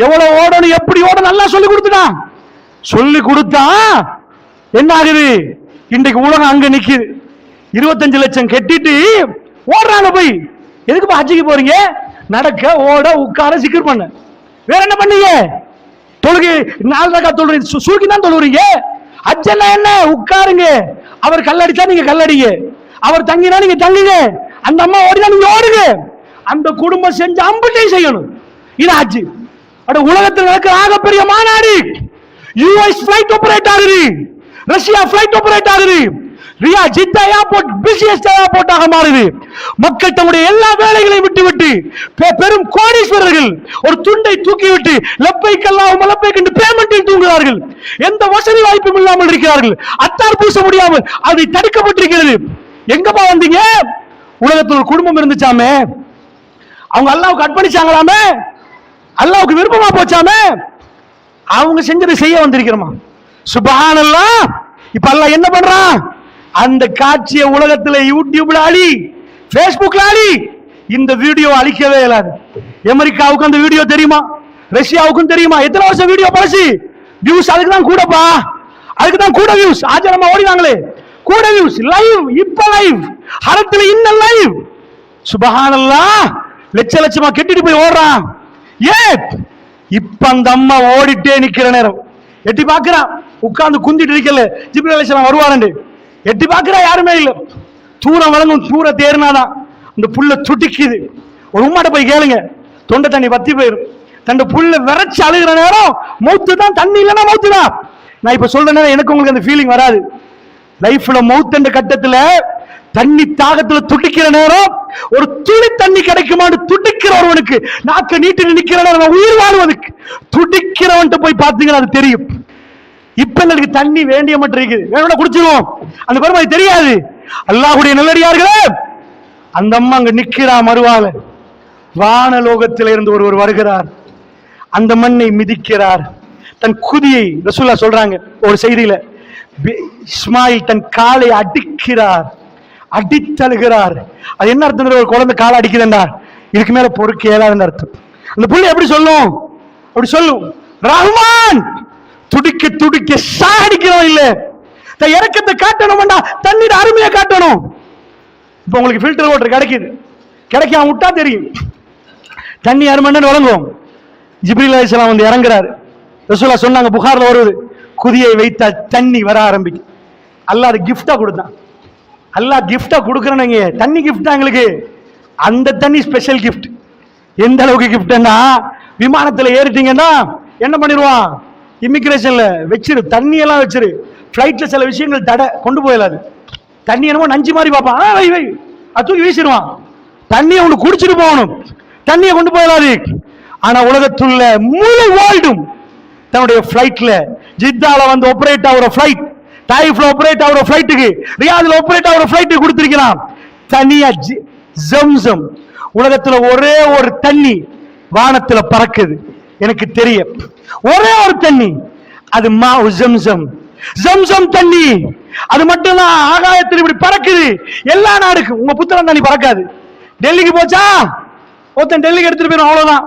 எவ்வளவு ஓடணும், எப்படி ஓடணும் நல்லா சொல்லி கொடுத்துட்டான். சொல்லி கொடுத்தா என்ன ஆகுது? இன்றைக்கு உலகம் அங்க நிக்குது. 25 லட்சம் கட்டிட்டு ஓடுறாங்க. போய் எதுக்கு ஹஜ்ஜுக்கு போறீங்க? நடக்க, ஓட, உட்கார, சிக்கர் பண்ண. வேற என்ன பண்ணீங்க? தொழுகை 4 ரக்காத் தொழுறீங்க, சுருக்கி தான் தொழுறீங்க. ஹஜ்ஜெல்லாம் என்ன? உட்காருங்க. அவர் கல்லடிச்சா நீங்க கல்லடிங்க, அவர் தங்கினா நீங்க தங்குங்க. அந்த அம்மா ஓடினா நீங்க ஓடுங்க. அந்த குடும்பம் செஞ்ச அம்புட்டையும் செய்யணும். இது ஹஜ். அட உலகத்தில் நடக்கிற ஆகப்பெரிய மாநாடு. யுஎஸ் ஃபிளைட் ஆபரேட் ஆகுது, ரஷ்யா ஃபிளைட் ஆபரேட் ஆகுது. ரியா ஜித்தா ஏர்போர்ட் பிஸியஸ்ட் ஏர்போர்ட்டாக மாறுது. மக்கள் தம்முடைய எல்லா வேலைகளையும் விட்டுவிட்டு பெரும் கோடீஸ்வரர்கள் ஒரு துண்டை தூக்கிவிட்டு லப்பைக் அல்லாஹும்ம லப்பைக் என்று பேமெண்டில் தூங்குகிறார்கள். எந்த வசதி வாய்ப்பும் இல்லாமல் இருக்கிறார்கள். அத்தார் பூச முடியாமல் அது தடுக்கப்பட்டிருக்கிறது. எங்கப்பா வந்தீங்க? உலகத்தில் ஒரு குடும்பம் இருந்துச்சாமே, அவங்க அல்லாஹ்வுக்கு அர்ப்பணிச்சாங்களாமே, அல்லாஹ்வுக்கு விருப்பமா போச்சாமே, அவங்க செஞ்சதை செய்ய வந்திருக்கிறோமா? சுப்ஹானல்லாஹ். இப்ப அல்லாஹ் என்ன பண்றான்? அந்த காட்சியை உலகத்துல யூடியூப்ல அழி, பேஸ்புக்ல அழி. இந்த வீடியோ அழிக்கவே இயலாது. அமெரிக்காவுக்கு அந்த வீடியோ தெரியுமா? ரஷ்யாவுக்கும் தெரியுமா? எத்தனை வருஷம் வீடியோ பழசி. வியூஸ் அதுக்கு தான் கூடப்பா, அதுக்கு தான் கூட வியூஸ். ஆஜரமா ஓடினாங்களே கூட வியூஸ். லைவ் இப்ப லைவ் ஹரத்துல இன்ன லைவ். சுப்ஹானல்லாஹ். லட்ச லட்சமா கெட்டிட்டு போய் ஓடுறான். ஏன்? இப்ப அந்த அம்மா ஓடிட்டே நிக்கிற நேரம் எட்டி பாக்குறான். உட்கார்ந்து குந்திட்டு இருக்கல ஜிப்ரீல் அலைஹிஸ்ஸலாம் வருவாருன்னு எட்டி பாக்குறா, யாருமே இல்ல. தூரம் வழங்கும் தூரம் தேர்னாதான் இந்த புல்ல துடிக்குது. ஒரு உம்மாட்ட போய் கேளுங்க, தொண்டை தண்ணி வத்தி போயிடும். தன் புல்ல விரைச்சு அழுகிற நேரம் மௌத்து தான், தண்ணி இல்லைன்னா மௌத்து தான். நான் இப்ப சொல்ற நேரம் எனக்கு உங்களுக்கு அந்த ஃபீலிங் வராது. லைஃப்ல மௌத் கட்டத்துல தண்ணி தாகத்துல துடிக்கிற நேரம் ஒரு துளி தண்ணி கிடைக்குமான்னு துடிக்கிற ஒருவனுக்கு நாக்க நீட்டு நிக்கிற நேரம் உயிர் வாழ்வதற்கு துடிக்கிறவன் போய் பார்த்தீங்கன்னா அது தெரியும். இப்ப எனக்கு தண்ணி வேண்டிய மட்டும் இருக்குது, வேணும்னா குடிச்சிருவோம், அந்த பெருமை தெரியாது. அல்லாஹ்வுடைய நல்லடியார்களே, அந்த அம்மா அங்க நிக்கிறா. மறுவால வானலோகத்தில் இருந்து ஒருவர் வருகிறார், அந்த மண்ணை மிதிக்கிறார். தன் குதியை ரசூலுல்லாஹ் சொல்றாங்க ஒரு செய்தியில, இஸ்மாயில் தன் காலை அடிக்கிறார், அடித்தழுகிறார். அது என்ன அர்த்தம்? ஒரு குழந்தை காலை அடிக்குதுண்டா, இதுக்கு மேல பொறுக்க ஏதாவது அர்த்தம். அந்த புள்ளி எப்படி சொல்லும்? அப்படி சொல்லும், ரஹ்மான் துடிக்க துடிக்க சாடிக்கிறோம் இல்ல, இறக்கத்தை காட்டணும்டா, தண்ணீர் அருமையா காட்டணும். இப்ப உங்களுக்கு ஃபில்டர் வாட்டர் கிடைக்குது, கிடைக்காம விட்டா தெரியும் தண்ணி அருமைன்னு வழங்கும். ஜிப்ரீல் அலைஹிஸ்ஸலாம் வந்து இறங்குறாரு. ரசூலுல்லாஹ் சொன்னாங்க, புகார்ல வருது, குதியை வைத்தால் தண்ணி வர ஆரம்பிக்கும். அல்லாஹ் அது கிஃப்டா கொடுத்தான். அல்லாஹ் கிஃப்டா கொடுக்கறனங்க, தண்ணி கிஃப்ட் எங்களுக்கு. அந்த தண்ணி ஸ்பெஷல் கிஃப்ட். எந்த அளவுக்கு கிஃப்ட்னா, விமானத்துல ஏறிட்டீங்கன்னா என்ன பண்ணிடுவான், இமிகிரேஷன்ல வச்சிரு, தண்ணி எல்லாம் வச்சிரு. பிளைட்ல சில விஷயங்கள் தடை கொண்டு போயிடாது. தண்ணி என்னமோ நஞ்சு மாதிரி பார்ப்பான், வை அது தூக்கி வீசிடுவான். தண்ணியை ஒன்று குடிச்சிட்டு போகணும், தண்ணியை கொண்டு போயிடாது. ஆனா உலகத்துள்ள முழு வேர்ல்டும் தன்னுடைய பிளைட்ல, ஜித்தால வந்து ஆபரேட் ஆகிற பிளைட், டாயிஃப்ல ஆபரேட் ஆகிற பிளைட்டுக்கு, ரியாத்ல ஆபரேட் ஆகிற பிளைட்டுக்கு கொடுத்திருக்கிறான் தனியா ஜம்சம். உலகத்துல ஒரே ஒரு தண்ணி வானத்துல பறக்குது எனக்கு தெரியும், ஒரே ஒரு தண்ணி, அது ஜம்சம். ஜம்சம் தண்ணி அது மட்டும்தான் ஆகாயத்தில் இப்படி பறக்குது எல்லா நாடுக்கும். உங்க புத்தகம் தண்ணி பறக்காது. டெல்லிக்கு போச்சா ஒருத்தன் டெல்லிக்கு எடுத்துட்டு போயிடும், அவ்வளவுதான்.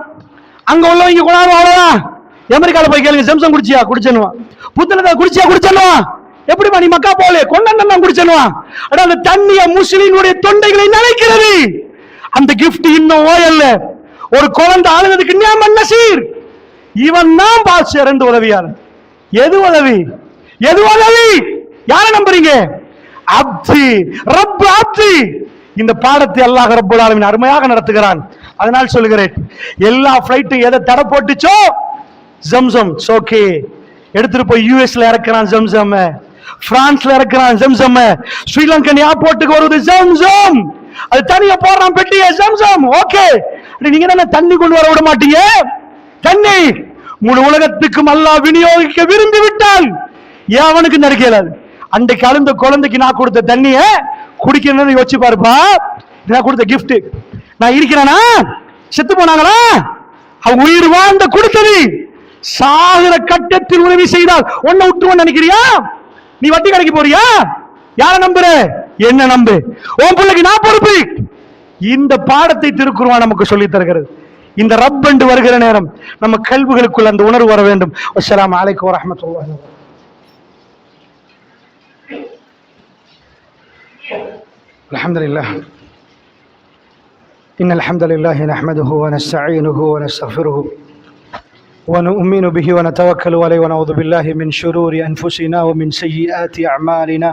அங்க உள்ளவங்க கொண்டாடும், அவ்வளவுதான். அமெரிக்கால போய் கேளுங்க, ஜம்சம் குடிச்சியா குடிச்சனுவான், புத்தகத்தை குடிச்சியா குடிச்சனுவான். எப்படிமா நீ மக்கா போல கொண்டாந்து குடிச்சனுவான். அந்த தண்ணிய முஸ்லிம்களுடைய தொண்டைகளை நினைக்கிறது. அந்த கிஃப்ட் இன்னும் ஓயல்ல. ஒரு குழந்தை ஆளுநருக்கு நியாமன் நசீர், இவன் தான் பாஸ் இறந்து உதவியார். எது உதவி? எது உதவி? யாரை நம்புறீங்க? அப்தி ரப் அப்தி. இந்த பாடத்தை அல்லாஹ் ரப்பல் ஆலமீன் அருமையாக நடத்துகிறான். அதனால் சொல்லுகிறேன், எல்லா பிளைட்டும் எதை தடை போட்டுச்சோ ஜம்சம் ஓகே எடுத்துட்டு போய் யூஎஸ்ல இறக்குறான் ஜம்சம், பிரான்ஸ்ல இறக்குறான் ஜம்சம், ஸ்ரீலங்கன் ஏர்போர்ட்டுக்கு வருது ஜம்சம், அது தனியா போடுறான் பெட்டிய ஜம்சம். ஓகே, நீங்க என்ன தண்ணி கொண்டு வர விட மாட்டீங்க? தண்ணி முழு உலகத்துக்கும் அல்லாஹ் விநியோகிக்க விரும்பி விட்டால் அவனுக்கு நடிக்கலாது. அன்றைக்கு அழுந்த குழந்தைக்கு நான் கொடுத்த தண்ணிய குடிக்கணும்னு யோசிச்சு பாருப்பா. நான் கொடுத்த கிஃப்ட், நான் இருக்கிறேனா? செத்து போனாங்களா? அவங்க உயிர் வாழ்ந்த கொடுத்தது. சாகர கட்டத்தில் உதவி செய்தால் ஒன்ன விட்டுருவோம் நினைக்கிறியா? நீ வட்டி கடைக்கு போறியா? யார நம்புற? என்ன நம்பு. உன் பிள்ளைக்கு நான் பொறுப்பு. இந்த பாடத்தை திருக்குர்ஆன் நமக்கு சொல்லி தருகிறது. இந்த ரப் என்று வருகிற நேரம் நம்ம கல்விகளுக்குள் அந்த உணர்வு வர வேண்டும். அஸ்ஸலாமு அலைக்கும் வரஹ்மத்துல்லாஹி வபரகாத்துஹு. அல்ஹம்துலில்லாஹ் இன்னல் ஹம்தலில்லாஹி நஹ்மதுஹு வ நஸ்தஈனுஹு வ நஸ்தக்ஃபிருஹு ونؤمن به ونتوكل عليه ونعوذ بالله من شرور أنفسنا ومن سيئات أعمالنا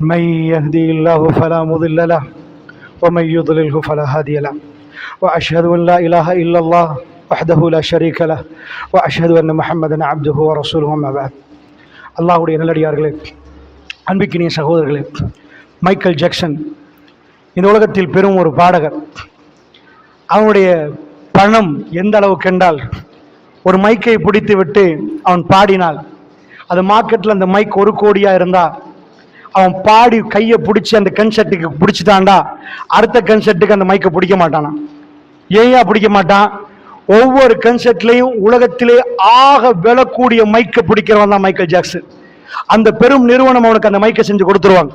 من يهدي الله فلا مضل له ومن يضلله فلا هادي له وأشهد أن لا إله إلا الله وحده لا شريك له وأشهد أن محمدا عبده ورسوله أما بعد. அல்லாஹ்வுடைய நல்லடியார்களே, அன்பிக்கினிய சகோதரர்களே, மைக்கேல் ஜாக்சன் இந்த உலகத்தில் பெரும் ஒரு பாடகர். அவனுடைய பணம் எந்த அளவுக்கு என்றால், ஒரு மைக்கை பிடித்து விட்டு அவன் பாடினால் அது மார்க்கெட்ல அந்த மைக் 1 கோடியா இருந்தா, அவன் பாடி கையை பிடிச்சி அந்த கன்சர்ட்டுக்கு பிடிச்சிட்டான்டா, அடுத்த கன்சர்ட்டுக்கு அந்த மைக்கை பிடிக்க மாட்டானா? ஏன் பிடிக்க மாட்டான்? ஒவ்வொரு கன்சர்ட்லையும் உலகத்திலே ஆக விலக்கூடிய மைக்கை பிடிக்கிறவன் தான் மைக்கேல் ஜாக்சன். அந்த பெரும் நிறுவனம் அவனுக்கு அந்த மைக்கை செஞ்சு கொடுத்துருவாங்க.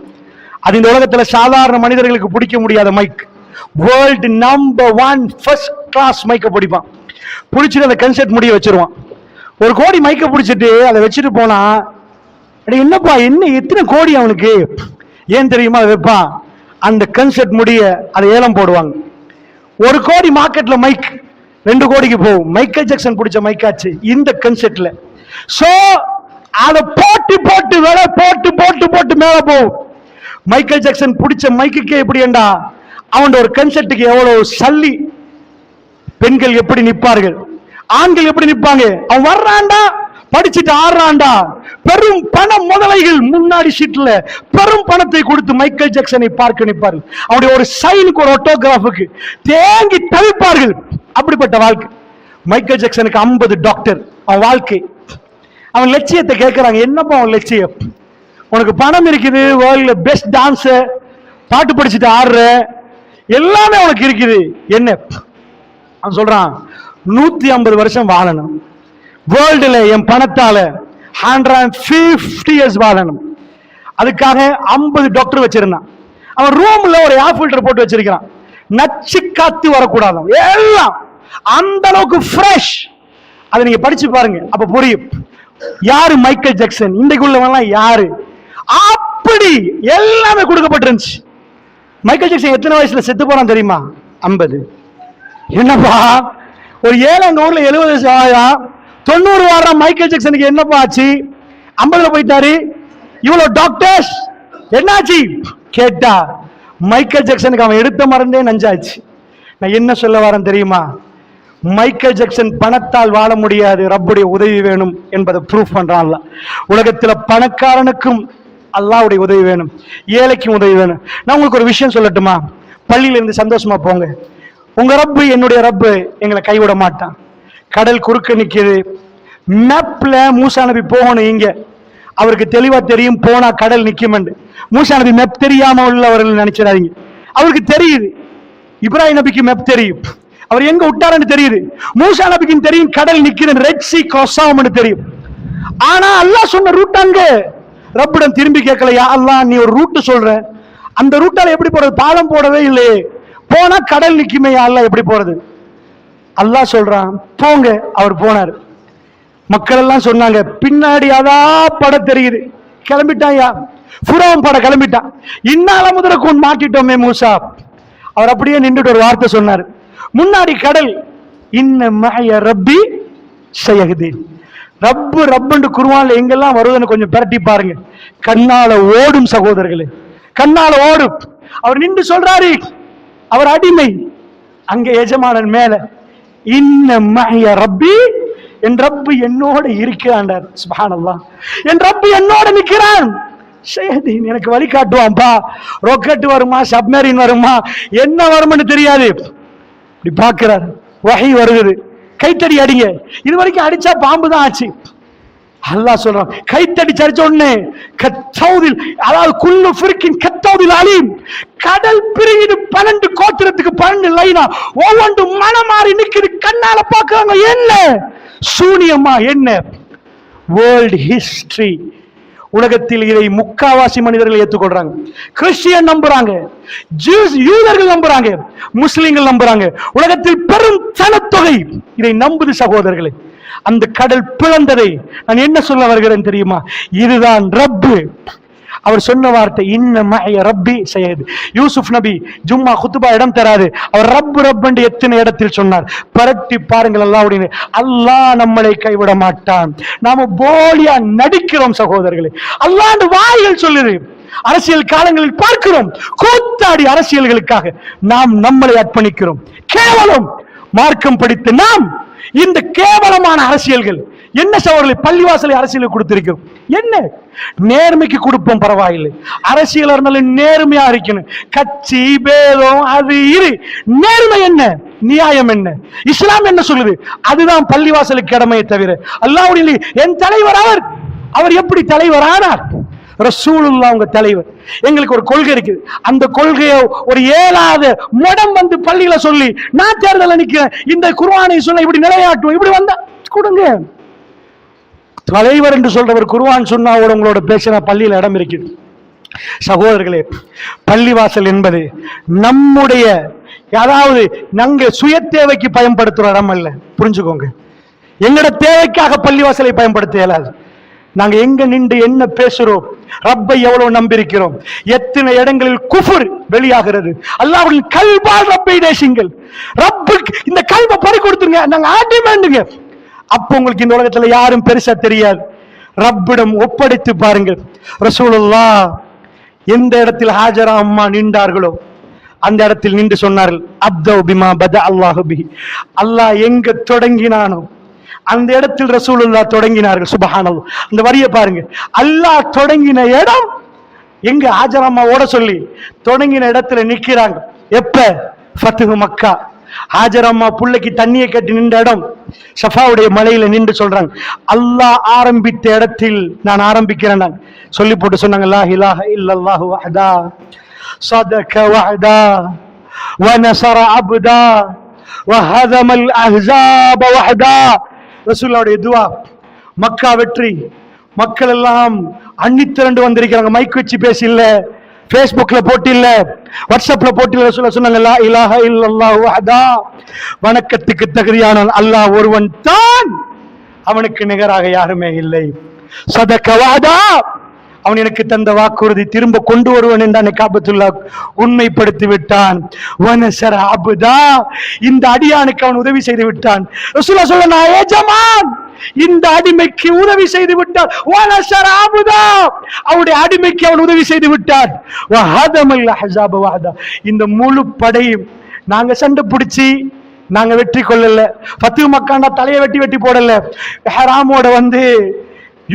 அது இந்த உலகத்துல சாதாரண மனிதர்களுக்கு பிடிக்க முடியாத mic. World number 1 first class மைக்கை பிடிப்பான். பிடிச்சிட்டு அந்த கன்சர்ட் முடிய வச்சிருவான். 1 கோடி மைக்கை பிடிச்சிட்டு அதை வச்சுட்டு போனா, என்னப்பா என்ன எத்தனை கோடி அவனுக்கு? ஏன் தெரியுமா? அதை வைப்பான், அந்த கன்சர்ட் முடிய அதை ஏலம் போடுவாங்க. 1 கோடி மார்க்கெட்ல மைக் 2 கோடிக்கு போகும். மைக்கேல் ஜாக்சன் பிடிச்ச மைக்காச்சு இந்த கன்சர்ட்ல. சோ அதை போட்டு போட்டு விலை போட்டு போட்டு போட்டு மேல போகும். மைக்கேல் ஜாக்சன் பிடிச்ச மைக்குக்கே எப்படி ஏண்டா, அவன் ஒரு கன்சர்ட்டுக்கு எவ்வளவு சல்லி. பெண்கள் எப்படி நிற்பார்கள், ஆண்கள் எப்படி நிற்பாங்க. அவன் வர்றான்டா, படிச்சுட்டு ஆடுறான்டா, பெரும் பண முதலைகள் முன்னாடி சீட்ல பெரும் பணத்தை கொடுத்து மைக்கேல் ஜாக்சனை பார்க்க நிற்பார்கள். அவனுடைய ஒரு சைனுக்கு, ஒரு ஆட்டோகிராஃபுக்கு தேங்கி தவிப்பார்கள். அப்படிப்பட்ட வாழ்க்கை. மைக்கேல் ஜாக்சனுக்கு 50 டாக்டர். அவன் வாழ்க்கை, அவன் லட்சியத்தை கேட்கிறாங்க. என்னப்பா அவன் லட்சியம்? உனக்கு பணம் இருக்குது, வேர்ல்ட்ல பெஸ்ட் டான்ஸர், பாட்டு படிச்சுட்டு ஆடுற, எல்லாமே உனக்கு இருக்குது. என்ன அவன் சொல்றான்? 150 வருஷம் வாழணும், வேர்ல்டுல என் பணத்தால 150 இயர்ஸ் வாழணும். அதுக்காக 50 டாக்டர் வச்சிருந்தான். அவன் ரூம்ல ஒரு ஏர் ஃபில்டர் போட்டு வச்சிருக்கான். நச்சு காத்து வரக்கூடாது, எல்லாம் அந்த அளவுக்கு ஃப்ரெஷ். அதை நீங்க படிச்சு பாருங்க, அப்ப புரியும் யாரு மைக்கேல் ஜாக்சன், இன்றைக்கு உள்ளவங்க யாரு. அப்படி எல்லாமே கொடுக்கப்பட்டிருந்துச்சு. மைக்கேல் ஜாக்சன் எத்தனை வயசுல செத்து போறான் தெரியுமா? 50. என்னப்பா, ஒரு 7 70 வயசு ஆயா, 90 வாரம் மைக்கேல் ஜாக்சனுக்கு என்னப்பா ஆச்சு? 50ல போயிட்டாரு. இவ்வளவு டாக்டர்ஸ் என்னாச்சு கேட்டா, மைக்கேல் ஜாக்சனுக்கு அவன் எடுத்த மருந்தே நஞ்சாச்சு. நான் என்ன சொல்ல வரேன் தெரியுமா? மைக்கேல் ஜாக்சன் பணத்தால் வாழ முடியாது, ரப்புடைய உதவி வேணும் என்பதை ப்ரூஃப் பண்றான். உலகத்துல பணக்காரனுக்கும் அல்லாஹ்வுடைய உதவி வேணும், ஏழைக்கும் உதவி வேணும். நான் உங்களுக்கு ஒரு விஷயம் சொல்லட்டுமா? பள்ளியில இருந்து சந்தோஷமா போங்க. உங்க ரப்பு, என்னுடைய ரப்பு எங்களை கைவிட மாட்டான். கடல் குறுக்க நிக்குது, மேப்ல மூசா நபி போகணும். இங்க அவருக்கு தெளிவா தெரியும், போனா கடல் நிக்கும். மூசா நபி மேப் தெரியாம உள்ளவர்கள் நினைச்சிடாதீங்க, அவருக்கு தெரியுது. இப்ராஹிம் நபிக்கு மேப் தெரியும், அவர் எங்க விட்டாருன்னு தெரியுது. மூசா நபிக்கு தெரியும் கடல் நிக்குது, ரெட் சீ கிராஸ் ஆகும்னு தெரியும். ஆனா அல்லாஹ் சொன்ன ரூட் அங்க. ரப்பிடம் திரும்பி கேட்கலையா, அல்லாஹ் நீ ஒரு ரூட் சொல்ற, அந்த ரூட்டால எப்படி போறது? பாலம் போடவே இல்லையே, போனா கடல் நிக்குமே, அல்லாஹ் எப்படி போறது? அல்லாஹ் சொல்றான் போங்க. அவர் போனார். மக்கள் எல்லாம் சொன்னாங்க, பின்னாடி அதான் படம் தெரியுது, கிளம்பிட்டாயா, ஃபுரோன் படம் கிளம்பிட்டான். இன்னால முதலுக்கு மாட்டிட்டோமே மூசா. அவர் அப்படியே நின்றுட்டு ஒரு வார்த்தை சொன்னார், முன்னாடி கடல், இன்ன மஹய ரப்பி ஸயஹ்தீன். ரப்பு ரப்புன்னு குர்ஆன்ல எங்கெல்லாம் வருதுன்னு கொஞ்சம் பிரட்டி பாருங்க. கண்ணால ஓடும் சகோதரர்களே, கண்ணால ஓடும். அவர் நின்று சொல்றாரு, அவர் அடிமை, அங்க எஜமானன் மேல, இன்ன மஹய ரப்பி, என் ரப்பு என்னோட இருக்கிறான். சுப்ஹானல்லாஹ், என் ரப்பு என்னோட நிற்கிறான். ஸயஹ்தீன், எனக்கு வழி காட்டுவான்பா. ராக்கெட் வருமா, சப்மரீன் வருமா, என்ன வரும்னு தெரியாது. இப்படி பார்க்கிறார், வஹி வருது, கைத்தடி அடிங்க. இது வரைக்கும் அடிச்சா பாம்பு தான் ஆச்சு. அல்லாஹ் சொல்றான், கைத்தடி அடிச்ச உடனே கத்தௌதில், அதாவது குல்லு ஃபிர்கின் கத்தௌதில் அலீம், கடல் பிரியுது. 12 கோத்திரத்துக்கு 12 லைனா, ஒவ்வொன்றும் மனமாறி நிக்குது. கண்ணால பார்க்கறாங்க, என்ன சூனியமா, என்ன வேர்ல்ட் ஹிஸ்டரி. உலகத்தில் இதை முக்காவாசி மனிதர்கள் ஏற்றுக்கொள்றாங்க. கிறிஸ்டியன் நம்புறாங்க, யூதர்கள் நம்புறாங்க, முஸ்லிம்கள் நம்புறாங்க. உலகத்தில் பெரும் சனத்தொகை இதை நம்புது சகோதரர்களே. அந்த கடல் பிளந்ததை நான் என்ன சொல்ல வருகிறேன் தெரியுமா? இதுதான் ரப்பு. அவர் சொன்ன வார்த்தை, இன்ன மஹய ரப்பி ஸயஹ்தீன். யூசுப் நபி ஜும்மா குத்துபா இடம் தராது, அவர் ரப்பு ரப்பு எத்தனை இடத்தில் சொன்னார். பரட்டி பாருங்கள் அல்லாஹ்வுடைய. அல்லாஹ் நம்மளை கைவிட மாட்டான். நாம போலியா நடிக்கிறோம் சகோதரர்களே. அல்லாஹ் வாய்கள் சொல்லுது. அரசியல் காலங்களில் பார்க்கிறோம், கூத்தாடி அரசியல்களுக்காக நாம் நம்மளை அர்ப்பணிக்கிறோம். கேவலம். மார்க்கம் படித்து நாம் இந்த கேவலமான அரசியல்கள் என்ன சகோதரர்களே? பள்ளிவாசலை அரசியலுக்கு கொடுத்திருக்கிறோம். என்ன நேர்மைக்கு கொடுப்போம், பரவாயில்லை. அரசியல் இருந்தாலும் நேர்மையா இருக்கணும். கட்சி பேதம் அது இரு, நேர்மை என்ன, நியாயம் என்ன, இஸ்லாம் என்ன சொல்லுது, அதுதான் பள்ளிவாசலுக்கு கடமையை தவிர அல்லாஹ்வுடைய என் தலைவர் அவர். அவர் எப்படி தலைவர் ஆனார்? ரசூலுல்லாஹ் உங்க தலைவர். எங்களுக்கு ஒரு கொள்கை இருக்குது, அந்த கொள்கையை ஒரு ஏழாத முடம் வந்து பள்ளியில சொல்லி, நான் தேர்தல் நிக்கிறேன், இந்த குர்ஆனை சொல்ல இப்படி நிலையாட்டுவோம், இப்படி வந்தா கொடுங்க. தலைவர் என்று சொல்றவர் குர்ஆன் சொன்னா உங்களோட பேசினா பள்ளியில இடம் இருக்குது சகோதரர்களே. பள்ளிவாசல் என்பது நம்முடைய, அதாவது நாங்க சுய தேவைக்கு பயன்படுத்துற இடம் அல்ல, புரிஞ்சுக்கோங்க. எங்களோட தேவைக்காக பள்ளிவாசலை பயன்படுத்த இயலாது. நாங்க எங்க நின்று என்ன பேசுறோம், ரப்பை எவ்வளவு நம்பியிருக்கிறோம், எத்தனை இடங்களில் குஃபர் வெளியாகிறது. அல்லாஹ்வுடைய கல்பால் ரப்பை நேசிங்கள். ரப்புக்கு இந்த கல்வை பறி கொடுத்துருங்க, நாங்க ஆட்டி வேண்டுங்க. அப்போ உங்களுக்கு இந்த உலகத்துல யாரும் பெருசா தெரியாது. ரப்பிடம் ஒப்படைத்து பாருங்கள். ரசூலுல்லாஹ் எந்த இடத்தில் ஹாஜரா அம்மா நின்றார்களோ அந்த இடத்தில் நின்று சொன்னார்கள், அப்தௌ பிமா பதா அல்லாஹு பிஹி, அல்லாஹ் எங்க தொடங்கினானோ அந்த இடத்தில் ரசூலுல்லாஹ் தொடங்கினார்கள். சுப்ஹானல்லாஹ். அந்த வரியை பாருங்க, அல்லாஹ் தொடங்கின இடம் எங்க? ஹாஜரா ஓட சொல்லி தொடங்கின இடத்துல நிக்கிறாங்க. எப்ப? ஃபத்ஹு மக்கா. ஹாஜரம்மா புள்ளைக்கு தண்ணியை கட்டி நின்ற இடம் ஷஃபாவுடைய மலையில நின்று சொல்றாங்க, அல்லாஹ் ஆரம்பித்த இடத்தில் நான் ஆரம்பிக்கிறேன். நான் சொல்லி போட்டு சொன்னாங்க, லா இலாஹ இல்லல்லாஹு வஹ்தா صدق وعدا ونصر عبدا وهزم الاحزاب وحدا. ரசூலுல்லாஹ்வுடைய துஆ. மக்கா வெற்றி. மக்கள் எல்லாம் அன்னித்திரண்டு வந்திருக்கிறாங்க. மைக் வச்சு பேசி இல்ல, பேஸ்புக்ல போட்டு இல்ல, வாட்ஸ்அப்ல போட்டு இல்ல. ரசூலுல்லாஹ் சொன்னாங்க, லா இலாஹ இல்லல்லாஹு வஹ்தா, வணக்கத்துக்கு தகுதியான அல்லாஹ் ஒருவன் தான், அவனுக்கு நிகராக யாருமே இல்லை. சதக வஅதா, அவன் எனக்கு தந்த வாக்குறுதி திரும்ப கொண்டு வருவன் என்றான். காபத்துல்லாஹ் உண்மைப்படுத்தி விட்டான். வனசர அப்தா, இந்த அடியானுக்கு அவன் உதவி செய்து விட்டான். ரசூலுல்லாஹ் சொல்றாங்க, எஜமான் இந்த அடிமைக்கு உதவி செய்து விட்டான். வனசர அப்தா, அவருடைய அடிமைக்கு அவன் உதவி செய்து விட்டான். வஹதமல் அஹ்ஸாப வஹதா, இந்த முழு படையும் நாங்க சண்டை பிடிச்சி நாங்க வெற்றி கொள்ளல. ஃபத்ஹு மக்காண்டா தலையை வெட்டி வெட்டி போடல. இஹ்ராமோட வந்து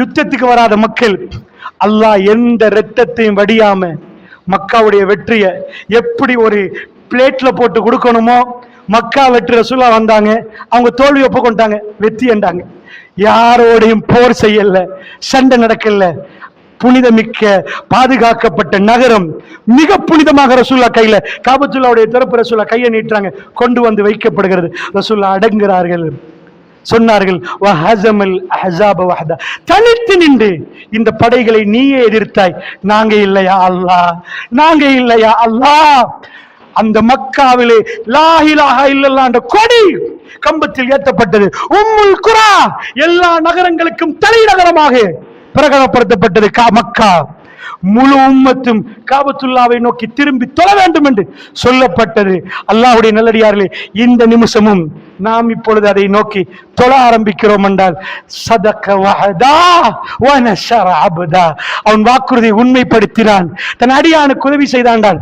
யுத்தத்துக்கு வராத மக்கள் அல்லாஹ் எந்த இரத்தத்தையும் வடியாம மக்காவுடைய வெற்றியை எப்படி ஒரு பிளேட்ல போட்டு கொடுக்கணுமோ மக்கா வெற்றி ரசூலுல்லாஹ் வந்தாங்க. அவங்க தோல்வி ஒப்புக்கொண்டாங்க, வெற்றி என்றாங்க. யாரோடையும் போர் செய்யல, சண்டை நடக்கல. புனிதமிக்க பாதுகாக்கப்பட்ட நகரம், மிக புனிதமாக ரசூலுல்லாஹ் கையில காபத்துல்லாஹ்வுடைய திறப்பு ரசூலுல்லாஹ் கையை நீட்டுறாங்க, கொண்டு வந்து வைக்கப்படுகிறது. ரசூலுல்லாஹ் அடங்குகிறார்கள். சொன்னார்கள், வஹஸமல் அஹ்ஸாப வஹ்தா, தனித்து நின்று இந்த படைகளை நீயே எதிர்த்தாய், நாங்க இல்லையா அல்லாஹ், நாங்க இல்லையா அல்லாஹ். அந்த மக்காவிலே லா இலாஹ இல்லல்லாஹ் என்ற கொடி கம்பத்தில் ஏற்றப்பட்டது. உம்முல் குரா, எல்லா நகரங்களுக்கும் தலைநகரமாக பிரகடனப்படுத்தப்பட்டது மக்கா. முழு உம்மத்தும் காபத்துல்லாவை நோக்கி திரும்பி தொழ வேண்டும் என்று சொல்லப்பட்டது. அல்லாஹ்வுடைய நல்லடியார்களே, இந்த நிமிஷமும் நாம் இப்பொழுது அதை நோக்கி தொழ ஆரம்பிக்கிறோம் என்றால் சதக வஹதா வனஷர அப்தா, அவன் வாக்குறுதியை உண்மைப்படுத்தினான், தன் அடியானுக்கு உதவி செய்தான்டான்.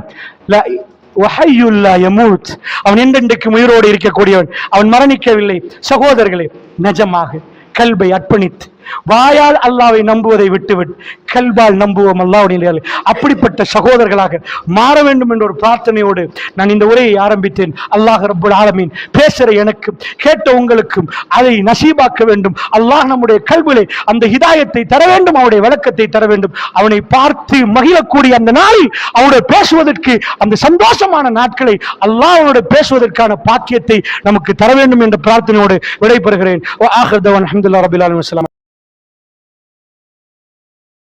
அவன் என்றென்றைக்கும் உயிரோடு இருக்கக்கூடியவன், அவன் மரணிக்கவில்லை. சகோதரர்களே, நிஜமாக கல்பை அர்ப்பணித்து வாயால் அல்லாஹ்வை நம்புவதை விட்டுவிட்டு கல்பால் நம்புவோம் அல்லாஹ்வுடைய. அப்படிப்பட்ட சகோதரர்களாக மாற வேண்டும் என்ற ஒரு பிரார்த்தனையோடு நான் இந்த உரையை ஆரம்பித்தேன். அல்லாஹ் ரப்புல் ஆலமீன் பேசுற எனக்கும் கேட்ட உங்களுக்கும் அதை நசீபாக்க வேண்டும். அல்லாஹ் நம்முடைய கல்விலே அந்த ஹிதாயத்தை தர வேண்டும், அவருடைய விளக்கத்தை தர வேண்டும். அவனை பார்த்து மகிழக்கூடிய அந்த நாளில் அவருடைய பேசுவதற்கு, அந்த சந்தோஷமான நாட்களை அல்லாஹ்வோடு பேசுவதற்கான பாக்கியத்தை நமக்கு தர வேண்டும் என்ற பிரார்த்தனையோடு விடைபெறுகிறேன். அல்ஹம்துலில்லாஹி ரப்பில் ஆலமீன்.